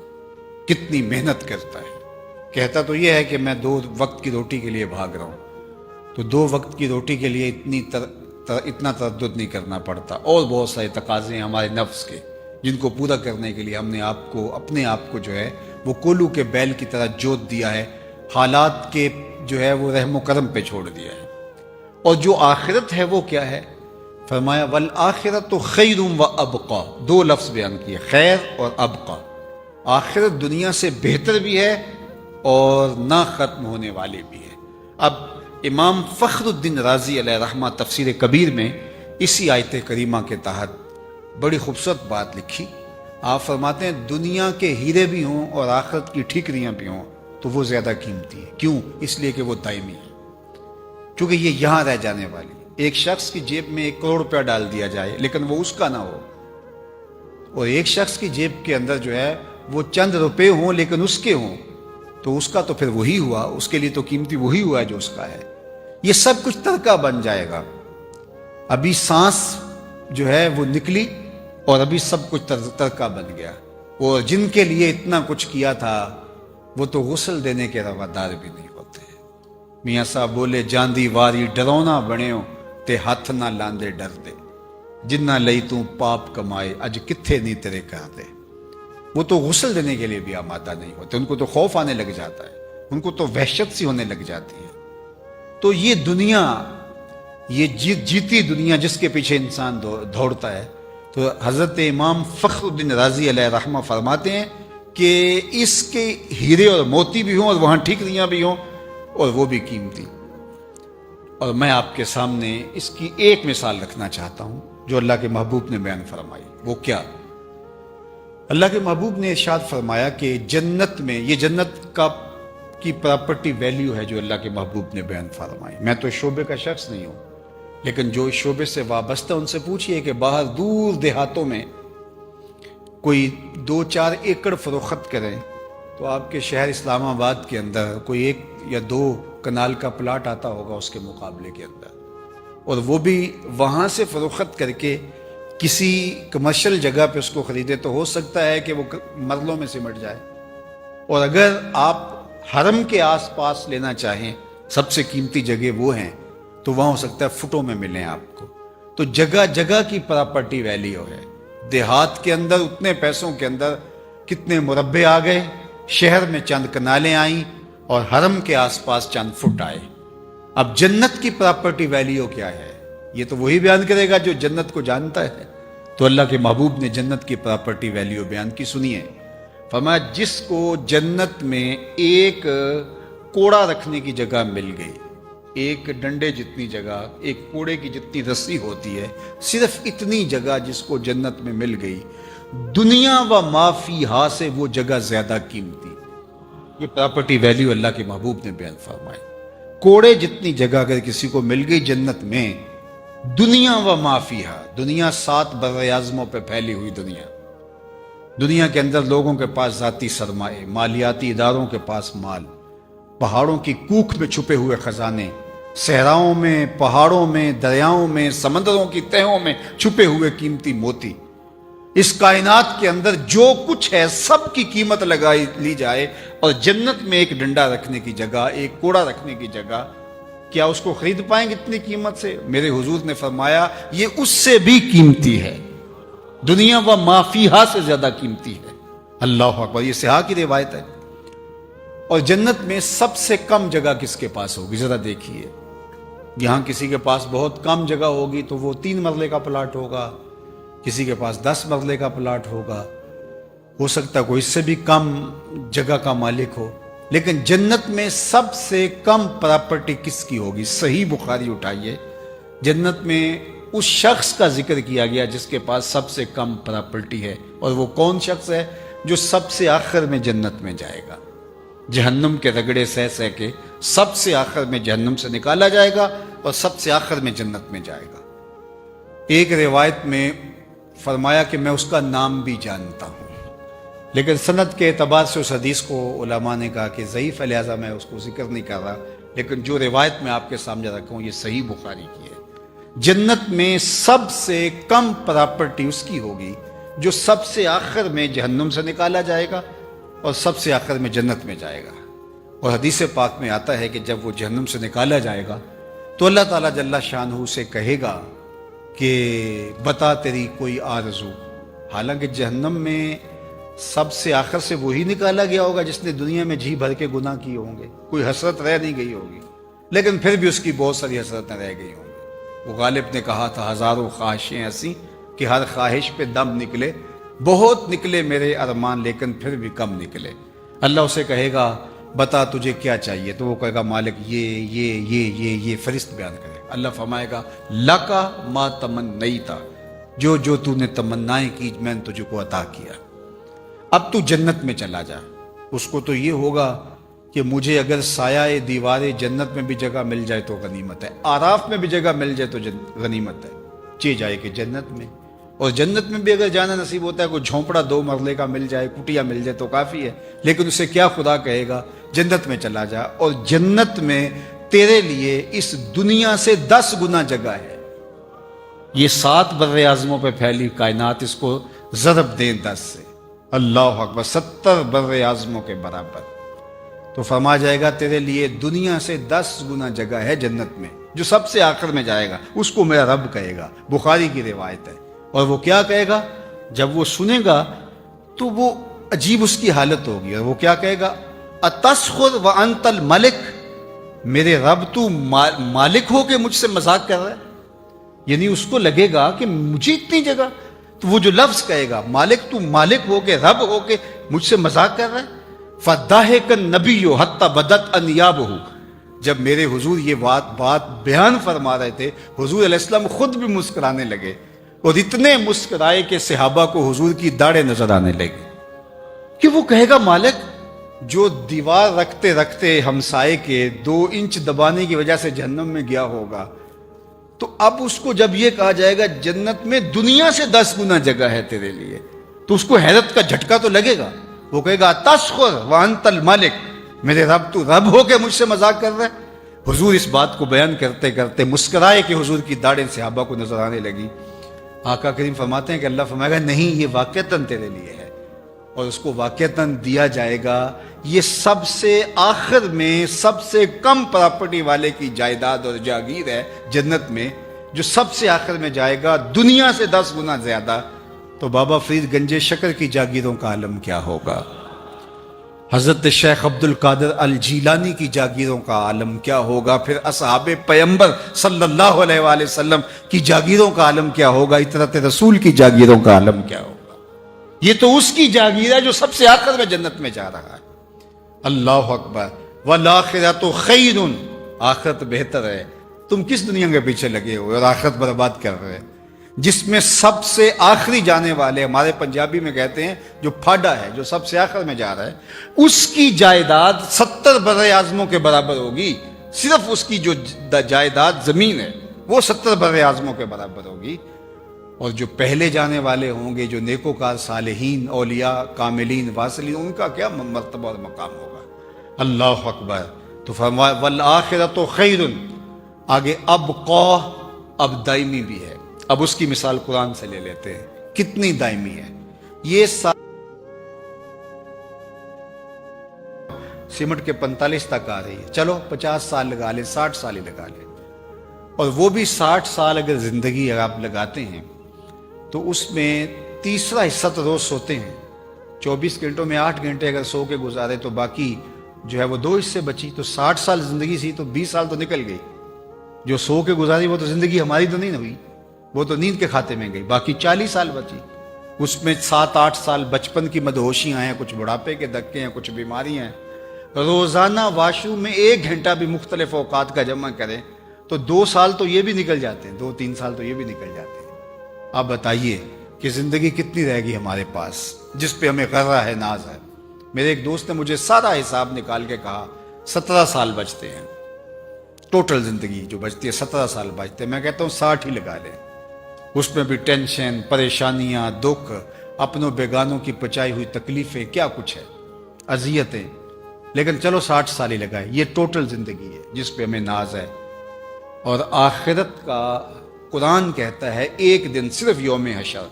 کتنی محنت کرتا ہے۔ کہتا تو یہ ہے کہ میں 2 وقت کی روٹی کے لیے بھاگ رہا ہوں، تو 2 وقت کی روٹی کے لیے اتنا تردد نہیں کرنا پڑتا، اور بہت سارے تقاضے ہیں ہمارے نفس کے، جن کو پورا کرنے کے لیے ہم نے اپنے آپ کو جو ہے وہ کولو کے بیل کی طرح جوت دیا ہے، حالات کے جو ہے وہ رحم و کرم پہ چھوڑ دیا ہے۔ اور جو آخرت ہے وہ کیا ہے؟ فرمایا والآخرۃ خیر و ابقا، دو لفظ بیان کیے، خیر اور ابقا۔ آخرت دنیا سے بہتر بھی ہے اور نہ ختم ہونے والی بھی ہے۔ اب امام فخر الدین رازی علیہ رحمہ تفسیر کبیر میں اسی آیت کریمہ کے تحت بڑی خوبصورت بات لکھی۔ آپ فرماتے ہیں دنیا کے ہیرے بھی ہوں اور آخرت کی ٹھیکریاں بھی ہوں تو وہ زیادہ قیمتی ہے۔ کیوں؟ اس لیے کہ وہ دائمی ہے، کیونکہ یہ یہاں رہ جانے والی۔ ایک شخص کی جیب میں 1 کروڑ روپیہ ڈال دیا جائے لیکن وہ اس کا نہ ہو، اور ایک شخص کی جیب کے اندر جو ہے وہ چند روپے ہوں لیکن اس کے ہوں، تو اس کا تو پھر وہی ہوا، اس کے لیے تو قیمتی وہی ہوا ہے جو اس کا ہے۔ یہ سب کچھ ترکہ بن جائے گا۔ ابھی سانس جو ہے وہ نکلی اور ابھی سب کچھ ترکہ بن گیا، اور جن کے لیے اتنا کچھ کیا تھا وہ تو غسل دینے کے روادار بھی نہیں ہوتے۔ میاں صاحب بولے جاندی واری ڈرونا بنیو تے ہاتھ نہ لاندے ڈر دے، جنہ لئی تو پاپ کمائے اج کتھے نہیں تیرے کر دے۔ وہ تو غسل دینے کے لیے بھی آمادہ نہیں ہوتے، ان کو تو خوف آنے لگ جاتا ہے، ان کو تو وحشت سی ہونے لگ جاتی ہے۔ تو یہ دنیا، یہ جیتی دنیا جس کے پیچھے انسان دوڑتا ہے، تو حضرت امام فخر الدین رازی علیہ رحمہ فرماتے ہیں کہ اس کے ہیرے اور موتی بھی ہوں اور وہاں ٹھیکریاں بھی ہوں اور وہ بھی قیمتی۔ اور میں آپ کے سامنے اس کی ایک مثال رکھنا چاہتا ہوں جو اللہ کے محبوب نے بیان فرمائی۔ وہ کیا؟ اللہ کے محبوب نے ارشاد فرمایا کہ جنت میں، یہ جنت کی پراپرٹی ویلیو ہے جو اللہ کے محبوب نے بیان فرمائی۔ میں تو اس شعبے کا شخص نہیں ہوں، لیکن جو اس شعبے سے وابستہ ان سے پوچھئے کہ باہر دور دیہاتوں میں کوئی 2-4 ایکڑ فروخت کریں تو آپ کے شہر اسلام آباد کے اندر کوئی 1 یا 2 کنال کا پلاٹ آتا ہوگا اس کے مقابلے کے اندر، اور وہ بھی وہاں سے فروخت کر کے کسی کمرشل جگہ پہ اس کو خریدے تو ہو سکتا ہے کہ وہ مرلوں میں سمٹ جائے۔ اور اگر آپ حرم کے آس پاس لینا چاہیں، سب سے قیمتی جگہ وہ ہیں، تو وہاں ہو سکتا ہے فٹوں میں ملیں آپ کو۔ تو جگہ جگہ کی پراپرٹی ویلیو ہے۔ دیہات کے اندر اتنے پیسوں کے اندر کتنے مربع آ گئے، شہر میں چند کنالیں آئیں اور حرم کے آس پاس چند فٹ آئے۔ اب جنت کی پراپرٹی ویلیو کیا ہے؟ یہ تو وہی بیان کرے گا جو جنت کو جانتا ہے۔ تو اللہ کے محبوب نے جنت کی پراپرٹی ویلیو بیان کی، سنیے۔ فرمایا جس کو جنت میں ایک کوڑا رکھنے کی جگہ مل گئی، ایک ڈنڈے جتنی جگہ، ایک کوڑے کی جتنی رسی ہوتی ہے، صرف اتنی جگہ جس کو جنت میں مل گئی، دنیا و ما فیہا سے وہ جگہ زیادہ قیمتی۔ یہ پراپرٹی ویلیو اللہ کے محبوب نے بیان فرمائی۔ کوڑے جتنی جگہ اگر کسی کو مل گئی جنت میں، دنیا و ما فیہا، دنیا 7 بر اعظموں پہ پھیلی ہوئی دنیا کے اندر لوگوں کے پاس ذاتی سرمائے، مالیاتی اداروں کے پاس مال، پہاڑوں کی کوکھ میں چھپے ہوئے خزانے، صحراؤں میں، پہاڑوں میں، دریاؤں میں، سمندروں کی تہوں میں چھپے ہوئے قیمتی موتی، اس کائنات کے اندر جو کچھ ہے سب کی قیمت لگائی لی جائے، اور جنت میں ایک ڈنڈا رکھنے کی جگہ، ایک کوڑا رکھنے کی جگہ، کیا اس کو خرید پائیں گے اتنی قیمت سے؟ میرے حضور نے فرمایا یہ اس سے بھی قیمتی ہے، دنیا و ما فیہا سے زیادہ قیمتی ہے۔ اللہ اکبر، یہ صحاح کی روایت ہے۔ اور جنت میں سب سے کم جگہ کس کے پاس ہوگی؟ ذرا دیکھیے، یہاں کسی کے پاس بہت کم جگہ ہوگی تو وہ 3 مرلے کا پلاٹ ہوگا، کسی کے پاس 10 مرلے کا پلاٹ ہوگا، ہو سکتا ہے کوئی اس سے بھی کم جگہ کا مالک ہو۔ لیکن جنت میں سب سے کم پراپرٹی کس کی ہوگی؟ صحیح بخاری اٹھائیے، جنت میں اس شخص کا ذکر کیا گیا جس کے پاس سب سے کم پراپرٹی ہے، اور وہ کون شخص ہے؟ جو سب سے آخر میں جنت میں جائے گا، جہنم کے رگڑے سہ کے سب سے آخر میں جہنم سے نکالا جائے گا اور سب سے آخر میں جنت میں جائے گا۔ ایک روایت میں فرمایا کہ میں اس کا نام بھی جانتا ہوں، لیکن سند کے اعتبار سے اس حدیث کو علماء نے کہا کہ ضعیف ہے، لہذا میں اس کو ذکر نہیں کر رہا، لیکن جو روایت میں آپ کے سامنے رکھا ہوں یہ صحیح بخاری کی ہے۔ جنت میں سب سے کم پراپرٹی اس کی ہوگی جو سب سے آخر میں جہنم سے نکالا جائے گا اور سب سے آخر میں جنت میں جائے گا۔ اور حدیث پاک میں آتا ہے کہ جب وہ جہنم سے نکالا جائے گا تو اللہ تعالیٰ جل شانہ سے کہے گا کہ بتا تیری کوئی آرزو، حالانکہ جہنم میں سب سے آخر سے وہی نکالا گیا ہوگا جس نے دنیا میں جی بھر کے گناہ کیے ہوں گے، کوئی حسرت رہ نہیں گئی ہوگی، لیکن پھر بھی اس کی بہت ساری حسرتیں رہ گئی ہوں گی۔ وہ غالب نے کہا تھا ہزاروں خواہشیں ایسی کہ ہر خواہش پہ دم نکلے، بہت نکلے میرے ارمان لیکن پھر بھی کم نکلے۔ اللہ اسے کہے گا بتا تجھے کیا چاہیے، تو وہ کہے گا مالک یہ فرشت بیان کرے۔ اللہ فرمائے گا لکا ما تمنیتا، جو تو نے تمنائیں کی میں نے تجھے کو عطا کیا، اب تو جنت میں چلا جا۔ اس کو تو یہ ہوگا کہ مجھے اگر سایہ دیوار جنت میں بھی جگہ مل جائے تو غنیمت ہے، آراف میں بھی جگہ مل جائے تو غنیمت ہے، چے جائے کہ جنت میں۔ اور جنت میں بھی اگر جانا نصیب ہوتا ہے، کوئی جھونپڑا 2 مرلے کا مل جائے، کٹیا مل جائے تو کافی ہے، لیکن اسے کیا خدا کہے گا جنت میں چلا جا، اور جنت میں تیرے لیے اس دنیا سے 10 گنا جگہ ہے۔ یہ 7 بر اعظموں پہ پھیلی کائنات، اس کو ضرب دیں 10 سے، اللہ اکبر، 70 بر اعظموں کے برابر۔ تو فرما جائے گا تیرے لیے دنیا سے 10 گنا جگہ ہے جنت میں، جو سب سے آخر میں جائے گا اس کو میرا رب کہے گا، بخاری کی روایت ہے۔ اور وہ کیا کہے گا؟ جب وہ سنے گا تو وہ عجیب اس کی حالت ہوگی، اور وہ کیا کہے گا اتسخر وانت الملک، میرے رب تو مالک ہو کے مجھ سے مذاق کر رہا ہے، یعنی اس کو لگے گا کہ مجھے اتنی جگہ، تو وہ جو لفظ کہے گا مالک، تو مالک ہو کے رب ہو کے مجھ سے مذاق کر رہا ہے۔ فَضَحِكَ النَّبِيُّ حَتَّى بَدَتْ أَنْيَابُهُ، جب میرے حضور یہ بات بیان فرما رہے تھے، حضور علیہ السلام خود بھی مسکرانے لگے، اور اتنے مسکرائے کہ صحابہ کو حضور کی داڑھیں نظر آنے لگی، کہ وہ کہے گا مالک جو دیوار رکھتے رکھتے ہمسائے کے 2 انچ دبانے کی وجہ سے جہنم میں گیا ہوگا، تو اب اس کو جب یہ کہا جائے گا جنت میں دنیا سے 10 گنا جگہ ہے تیرے لیے، تو اس کو حیرت کا جھٹکا تو لگے گا، وہ کہے گا تسخر وانت الملک، میرے رب تو رب ہو کے مجھ سے مذاق کر رہا ہے۔ حضور اس بات کو بیان کرتے کرتے مسکرائے کہ حضور کی داڑھیں صحابہ کو نظر آنے لگی۔ آقا کریم فرماتے ہیں کہ اللہ فرمائے گا نہیں، یہ واقعتاً تیرے لیے ہے، اور اس کو واقعتاً دیا جائے گا۔ یہ سب سے آخر میں سب سے کم پراپرٹی والے کی جائیداد اور جاگیر ہے جنت میں، جو سب سے آخر میں جائے گا دنیا سے 10 گنا زیادہ۔ تو بابا فرید گنج شکر کی جاگیروں کا عالم کیا ہوگا، حضرت شیخ عبد القادر الجیلانی کی جاگیروں کا عالم کیا ہوگا، پھر اصحاب پیغمبر صلی اللہ علیہ وآلہ وسلم کی جاگیروں کا عالم کیا ہوگا، اطرت رسول کی جاگیروں کا عالم کیا ہوگا۔ یہ تو اس کی جاگیر ہے جو سب سے آخر میں جنت میں جا رہا ہے۔ اللہ اکبر، والآخرۃ خیر، آخرت بہتر ہے۔ تم کس دنیا کے پیچھے لگے ہوئے اور آخرت برباد کر رہے ہیں، جس میں سب سے آخری جانے والے، ہمارے پنجابی میں کہتے ہیں جو پھاڈا ہے، جو سب سے آخر میں جا رہا ہے، اس کی جائیداد 70 بر اعظموں کے برابر ہوگی۔ صرف اس کی جو جائیداد زمین ہے وہ 70 بر اعظموں کے برابر ہوگی۔ اور جو پہلے جانے والے ہوں گے، جو نیکوکار صالحین، اولیاء، کاملین، واصلین، ان کا کیا مرتبہ اور مقام ہوگا۔ اللہ اکبر۔ تو فرمایا والآخرۃ خیر، آگے ابقا، اب دائمی بھی ہے۔ اب اس کی مثال قرآن سے لے لیتے ہیں، کتنی دائمی ہے۔ یہ سمٹ کے 45 تک آ رہی ہے، چلو 50 سال لگا لیں، 60 سال ہی لگا لیں، اور وہ بھی 60 سال اگر زندگی اگر آپ لگاتے ہیں تو اس میں تیسرا حصہ تو روز سوتے ہیں، 24 گھنٹوں میں 8 گھنٹے اگر سو کے گزارے تو باقی جو ہے وہ 2 حصے بچی، تو 60 سال زندگی سی تو 20 سال تو نکل گئی۔ جو سو کے گزاری وہ تو زندگی ہماری تو نہیں ہوئی، وہ تو نیند کے کھاتے میں گئی، باقی 40 سال بچی۔ اس میں 7-8 سال بچپن کی مدہوشیاں ہیں، کچھ بڑھاپے کے دھکے ہیں، کچھ بیماریاں ہیں۔ روزانہ واشو میں 1 گھنٹہ بھی مختلف اوقات کا جمع کریں تو 2 سال تو یہ بھی نکل جاتے ہیں، 2-3 سال تو یہ بھی نکل جاتے ہیں۔ آپ بتائیے کہ زندگی کتنی رہے گی ہمارے پاس جس پہ ہمیں غرہ ہے، ناز ہے۔ میرے ایک دوست نے مجھے سارا حساب نکال کے کہا 17 سال بچتے ہیں، ٹوٹل زندگی جو بچتی ہے 17 سال بچتے ہیں۔ میں کہتا ہوں 60 ہی لگا لیں، اس میں بھی ٹینشن، پریشانیاں، دکھ، اپنوں بیگانوں کی پچائی ہوئی تکلیفیں، کیا کچھ ہے، اذیتیں، لیکن چلو 60 سال ہی لگائے۔ یہ ٹوٹل زندگی ہے جس پہ ہمیں ناز ہے۔ اور آخرت کا قرآن کہتا ہے ایک دن، صرف یوم حشر،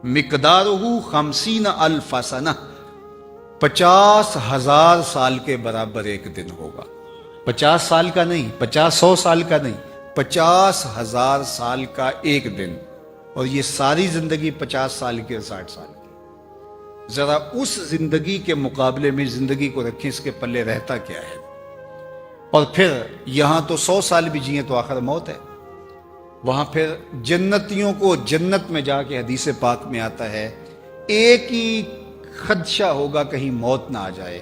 مقدارہ 50,000 سنہ، 50,000 سال کے برابر ایک دن ہوگا۔ 50 سال کا نہیں، 100 سال کا نہیں، 50,000 سال کا ایک دن۔ اور یہ ساری زندگی 50 سال کی اور 60 سال کی۔ ذرا اس زندگی کے مقابلے میں زندگی کو رکھیں، اس کے پلے رہتا کیا ہے۔ اور پھر یہاں تو 100 سال بھی جئیں تو آخر موت ہے۔ وہاں پھر جنتیوں کو جنت میں جا کے حدیث پاک میں آتا ہے ایک ہی خدشہ ہوگا کہیں موت نہ آ جائے،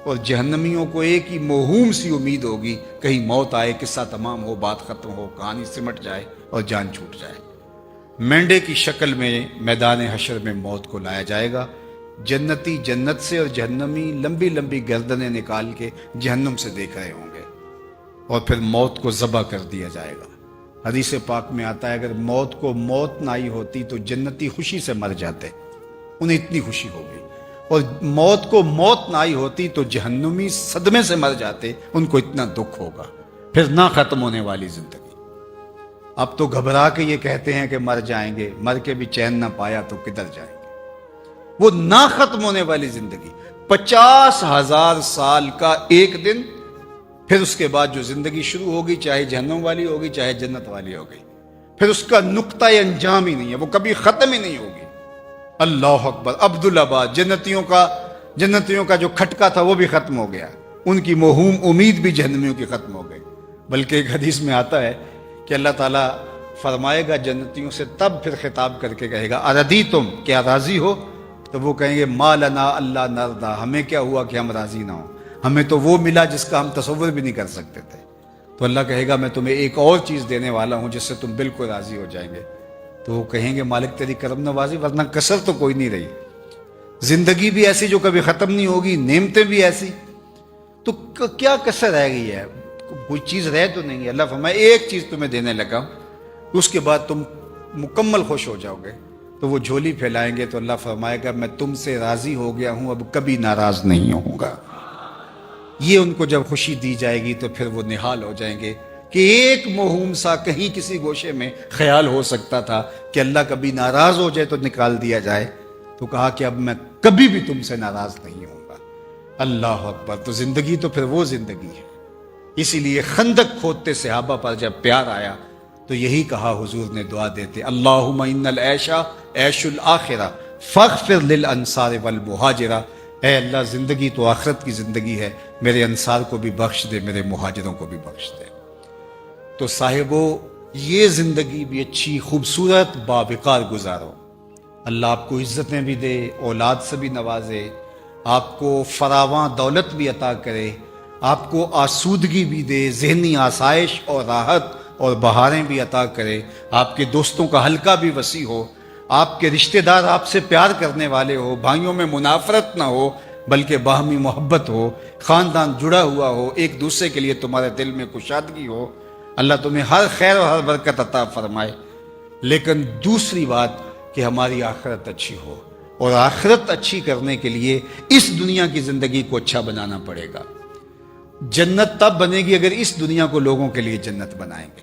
اور جہنمیوں کو ایک ہی موہوم سی امید ہوگی کہیں موت آئے، قصہ تمام ہو، بات ختم ہو، کہانی سمٹ جائے اور جان چھوٹ جائے۔ مینڈے کی شکل میں میدان حشر میں موت کو لایا جائے گا، جنتی جنت سے اور جہنمی لمبی لمبی گردنیں نکال کے جہنم سے دیکھ رہے ہوں گے، اور پھر موت کو ذبح کر دیا جائے گا۔ حدیث پاک میں آتا ہے اگر موت کو موت نہ آئی ہوتی تو جنتی خوشی سے مر جاتے، انہیں اتنی خوشی ہوگی، اور موت کو موت نہ آئی ہوتی تو جہنمی صدمے سے مر جاتے، ان کو اتنا دکھ ہوگا، پھر نہ ختم ہونے والی زندگی۔ اب تو گھبرا کے یہ کہتے ہیں کہ مر جائیں گے، مر کے بھی چین نہ پایا تو کدھر جائیں گے۔ وہ نہ ختم ہونے والی زندگی، 50,000 سال کا ایک دن، پھر اس کے بعد جو زندگی شروع ہوگی چاہے جہنم والی ہوگی چاہے جنت والی ہوگی، پھر اس کا نقطہ انجام ہی نہیں ہے، وہ کبھی ختم ہی نہیں ہوگی۔ اللہ اکبر۔ عبدالآباد جنتیوں کا جو کھٹکا تھا وہ بھی ختم ہو گیا، ان کی موہوم امید بھی جہنمیوں کی ختم ہو گئی۔ بلکہ ایک حدیث میں آتا ہے کہ اللہ تعالیٰ فرمائے گا جنتیوں سے، تب پھر خطاب کر کے کہے گا اردیتم، کیا راضی ہو؟ تو وہ کہیں گے ما لنا اللہ نردا، ہمیں کیا ہوا کہ ہم راضی نہ ہوں، ہمیں تو وہ ملا جس کا ہم تصور بھی نہیں کر سکتے تھے۔ تو اللہ کہے گا میں تمہیں ایک اور چیز دینے والا ہوں جس سے تم بالکل راضی ہو جائیں گے۔ تو وہ کہیں گے مالک تیری کرم نوازی، ورنہ کسر تو کوئی نہیں رہی، زندگی بھی ایسی جو کبھی ختم نہیں ہوگی، نعمتیں بھی ایسی، تو کیا کسر رہ گئی ہے؟ کوئی چیز رہ تو نہیں ہے۔ اللہ فرمائے ایک چیز تمہیں دینے لگا، اس کے بعد تم مکمل خوش ہو جاؤ گے۔ تو وہ جھولی پھیلائیں گے تو اللہ فرمائے گا میں تم سے راضی ہو گیا ہوں، اب کبھی ناراض نہیں ہوں گا۔ یہ ان کو جب خوشی دی جائے گی تو پھر وہ نہال ہو جائیں گے کہ ایک موہوم سا کہیں کسی گوشے میں خیال ہو سکتا تھا کہ اللہ کبھی ناراض ہو جائے تو نکال دیا جائے، تو کہا کہ اب میں کبھی بھی تم سے ناراض نہیں ہوں گا۔ اللہ اکبر۔ تو زندگی تو پھر وہ زندگی ہے۔ اسی لیے خندق کھودتے صحابہ پر جب پیار آیا تو یہی کہا حضور نے دعا دیتے، اللہم ان العیش عیش الآخرہ فاغفر للانصار والمہاجرہ، اے اللہ زندگی تو آخرت کی زندگی ہے، میرے انصار کو بھی بخش دے، میرے مہاجروں کو بھی بخش دے۔ تو صاحبو یہ زندگی بھی اچھی خوبصورت باوقار گزارو، اللہ آپ کو عزتیں بھی دے، اولاد سے بھی نوازے، آپ کو فراواں دولت بھی عطا کرے، آپ کو آسودگی بھی دے، ذہنی آسائش اور راحت اور بہاریں بھی عطا کرے، آپ کے دوستوں کا حلقہ بھی وسیع ہو، آپ کے رشتہ دار آپ سے پیار کرنے والے ہو، بھائیوں میں منافرت نہ ہو بلکہ باہمی محبت ہو، خاندان جڑا ہوا ہو، ایک دوسرے کے لیے تمہارے دل میں کشادگی ہو، اللہ تمہیں ہر خیر اور ہر برکت عطا فرمائے۔ لیکن دوسری بات کہ ہماری آخرت اچھی ہو، اور آخرت اچھی کرنے کے لیے اس دنیا کی زندگی کو اچھا بنانا پڑے گا۔ جنت تب بنے گی اگر اس دنیا کو لوگوں کے لیے جنت بنائیں گے،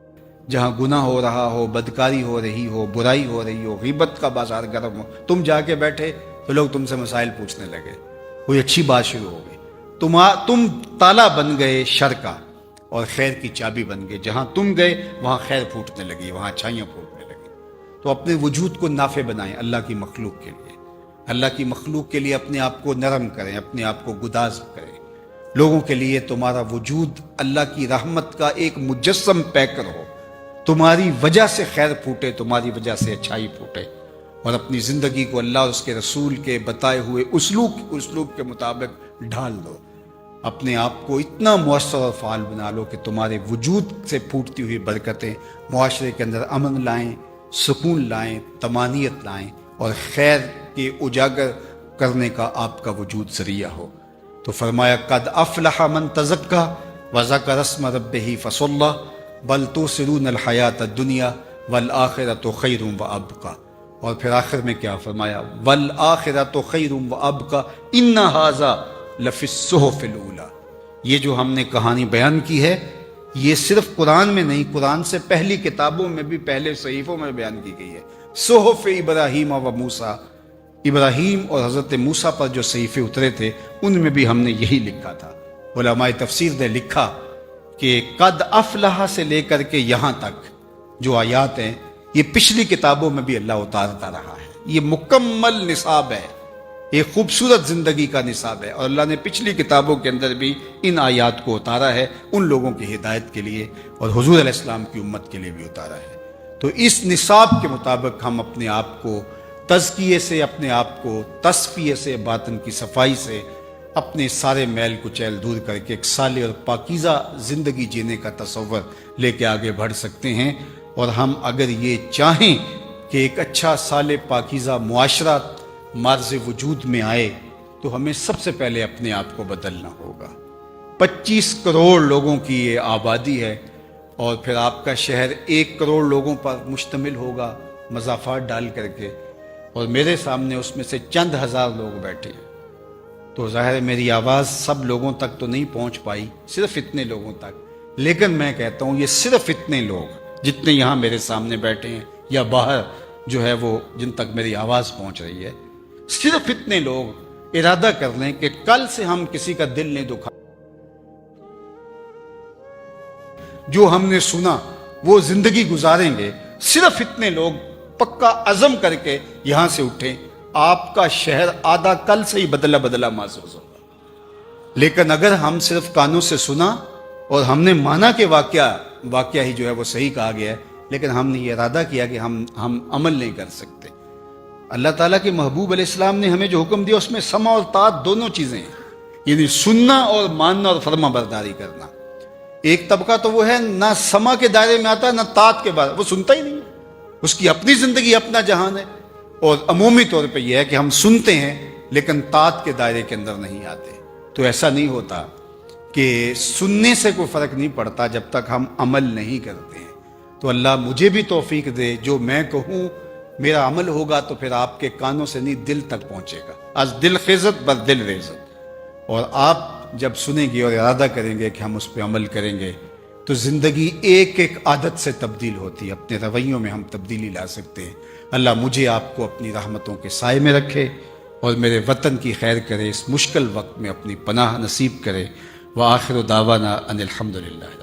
جہاں گناہ ہو رہا ہو، بدکاری ہو رہی ہو، برائی ہو رہی ہو، غیبت کا بازار گرم ہو، تم جا کے بیٹھے تو لوگ تم سے مسائل پوچھنے لگے، کوئی اچھی بات شروع ہو گئی، تم تالا بن گئے شر کا اور خیر کی چابی بن گئے، جہاں تم گئے وہاں خیر پھوٹنے لگی، وہاں اچھائیاں پھوٹنے لگی۔ تو اپنے وجود کو نافع بنائیں اللہ کی مخلوق کے لیے، اللہ کی مخلوق کے لیے اپنے آپ کو نرم کریں، اپنے آپ کو گداز کریں۔ لوگوں کے لیے تمہارا وجود اللہ کی رحمت کا ایک مجسم پیکر ہو، تمہاری وجہ سے خیر پھوٹے، تمہاری وجہ سے اچھائی پھوٹے، اور اپنی زندگی کو اللہ اور اس کے رسول کے بتائے ہوئے اسلوب کے مطابق ڈھال دو، اپنے آپ کو اتنا مؤثر اور فعال بنا لو کہ تمہارے وجود سے پھوٹتی ہوئی برکتیں معاشرے کے اندر امن لائیں، سکون لائیں، طمانینت لائیں، اور خیر کے اجاگر کرنے کا آپ کا وجود ذریعہ ہو۔ تو فرمایا قد افلح من تزکا وذکر اسم ربہ فصلی بل تؤثرون الحیاۃ الدنیا والآخرۃ خیر وابقی۔ اور پھر آخر میں کیا فرمایا، والآخرۃ خیر وابقی ان ھذا لفی الصحف الاولی۔ یہ جو ہم نے کہانی بیان کی ہے یہ صرف قرآن میں نہیں، قرآن سے پہلی کتابوں میں بھی، پہلے صحیفوں میں بیان کی گئی ہے۔ صحف ابراہیم و موسیٰ، ابراہیم اور حضرت موسیٰ پر جو صحیفے اترے تھے ان میں بھی ہم نے یہی لکھا تھا۔ علماء تفسیر نے لکھا کہ قد افلح سے لے کر کے یہاں تک جو آیات ہیں یہ پچھلی کتابوں میں بھی اللہ اتارتا رہا ہے، یہ مکمل نصاب ہے، ایک خوبصورت زندگی کا نصاب ہے، اور اللہ نے پچھلی کتابوں کے اندر بھی ان آیات کو اتارا ہے ان لوگوں کی ہدایت کے لیے، اور حضور علیہ السلام کی امت کے لیے بھی اتارا ہے۔ تو اس نصاب کے مطابق ہم اپنے آپ کو تزکیے سے، اپنے آپ کو تصفیے سے، باطن کی صفائی سے، اپنے سارے میل کچیل دور کر کے ایک صالح اور پاکیزہ زندگی جینے کا تصور لے کے آگے بڑھ سکتے ہیں۔ اور ہم اگر یہ چاہیں کہ ایک اچھا صالح پاکیزہ معاشرہ مارز وجود میں آئے تو ہمیں سب سے پہلے اپنے آپ کو بدلنا ہوگا۔ 25 کروڑ لوگوں کی یہ آبادی ہے، اور پھر آپ کا شہر 1 کروڑ لوگوں پر مشتمل ہوگا مضافات ڈال کر کے، اور میرے سامنے اس میں سے چند ہزار لوگ بیٹھے ہیں، تو ظاہر ہے میری آواز سب لوگوں تک تو نہیں پہنچ پائی، صرف اتنے لوگوں تک، لیکن میں کہتا ہوں یہ صرف اتنے لوگ جتنے یہاں میرے سامنے بیٹھے ہیں یا باہر جو ہے وہ جن تک میری آواز پہنچ رہی ہے، صرف اتنے لوگ ارادہ کر لیں کہ کل سے ہم کسی کا دل نہیں دکھا، جو ہم نے سنا وہ زندگی گزاریں گے۔ صرف اتنے لوگ پکا عزم کر کے یہاں سے اٹھیں، آپ کا شہر آدھا کل سے ہی بدلا بدلا محسوس ہوگا۔ لیکن اگر ہم صرف کانوں سے سنا اور ہم نے مانا کہ واقعہ ہی جو ہے وہ صحیح کہا گیا ہے، لیکن ہم نے یہ ارادہ کیا کہ ہم عمل نہیں کر سکتے۔ اللہ تعالیٰ کے محبوب علیہ السلام نے ہمیں جو حکم دیا اس میں سمع اور طاعت دونوں چیزیں ہیں، یعنی سننا اور ماننا اور فرما برداری کرنا۔ ایک طبقہ تو وہ ہے نہ سمع کے دائرے میں آتا نہ طاعت کے بارے، وہ سنتا ہی نہیں ہے، اس کی اپنی زندگی اپنا جہان ہے۔ اور عمومی طور پہ یہ ہے کہ ہم سنتے ہیں لیکن طاعت کے دائرے کے اندر نہیں آتے۔ تو ایسا نہیں ہوتا کہ سننے سے کوئی فرق نہیں پڑتا جب تک ہم عمل نہیں کرتے ہیں۔ تو اللہ مجھے بھی توفیق دے، جو میں کہوں میرا عمل ہوگا تو پھر آپ کے کانوں سے نہیں دل تک پہنچے گا، از دل خیزت بر دل ریزت۔ اور آپ جب سنیں گے اور ارادہ کریں گے کہ ہم اس پہ عمل کریں گے تو زندگی ایک ایک عادت سے تبدیل ہوتی ہے، اپنے رویوں میں ہم تبدیلی لا سکتے ہیں۔ اللہ مجھے آپ کو اپنی رحمتوں کے سائے میں رکھے اور میرے وطن کی خیر کرے، اس مشکل وقت میں اپنی پناہ نصیب کرے۔ وآخر دعوانا ان الحمدللہ۔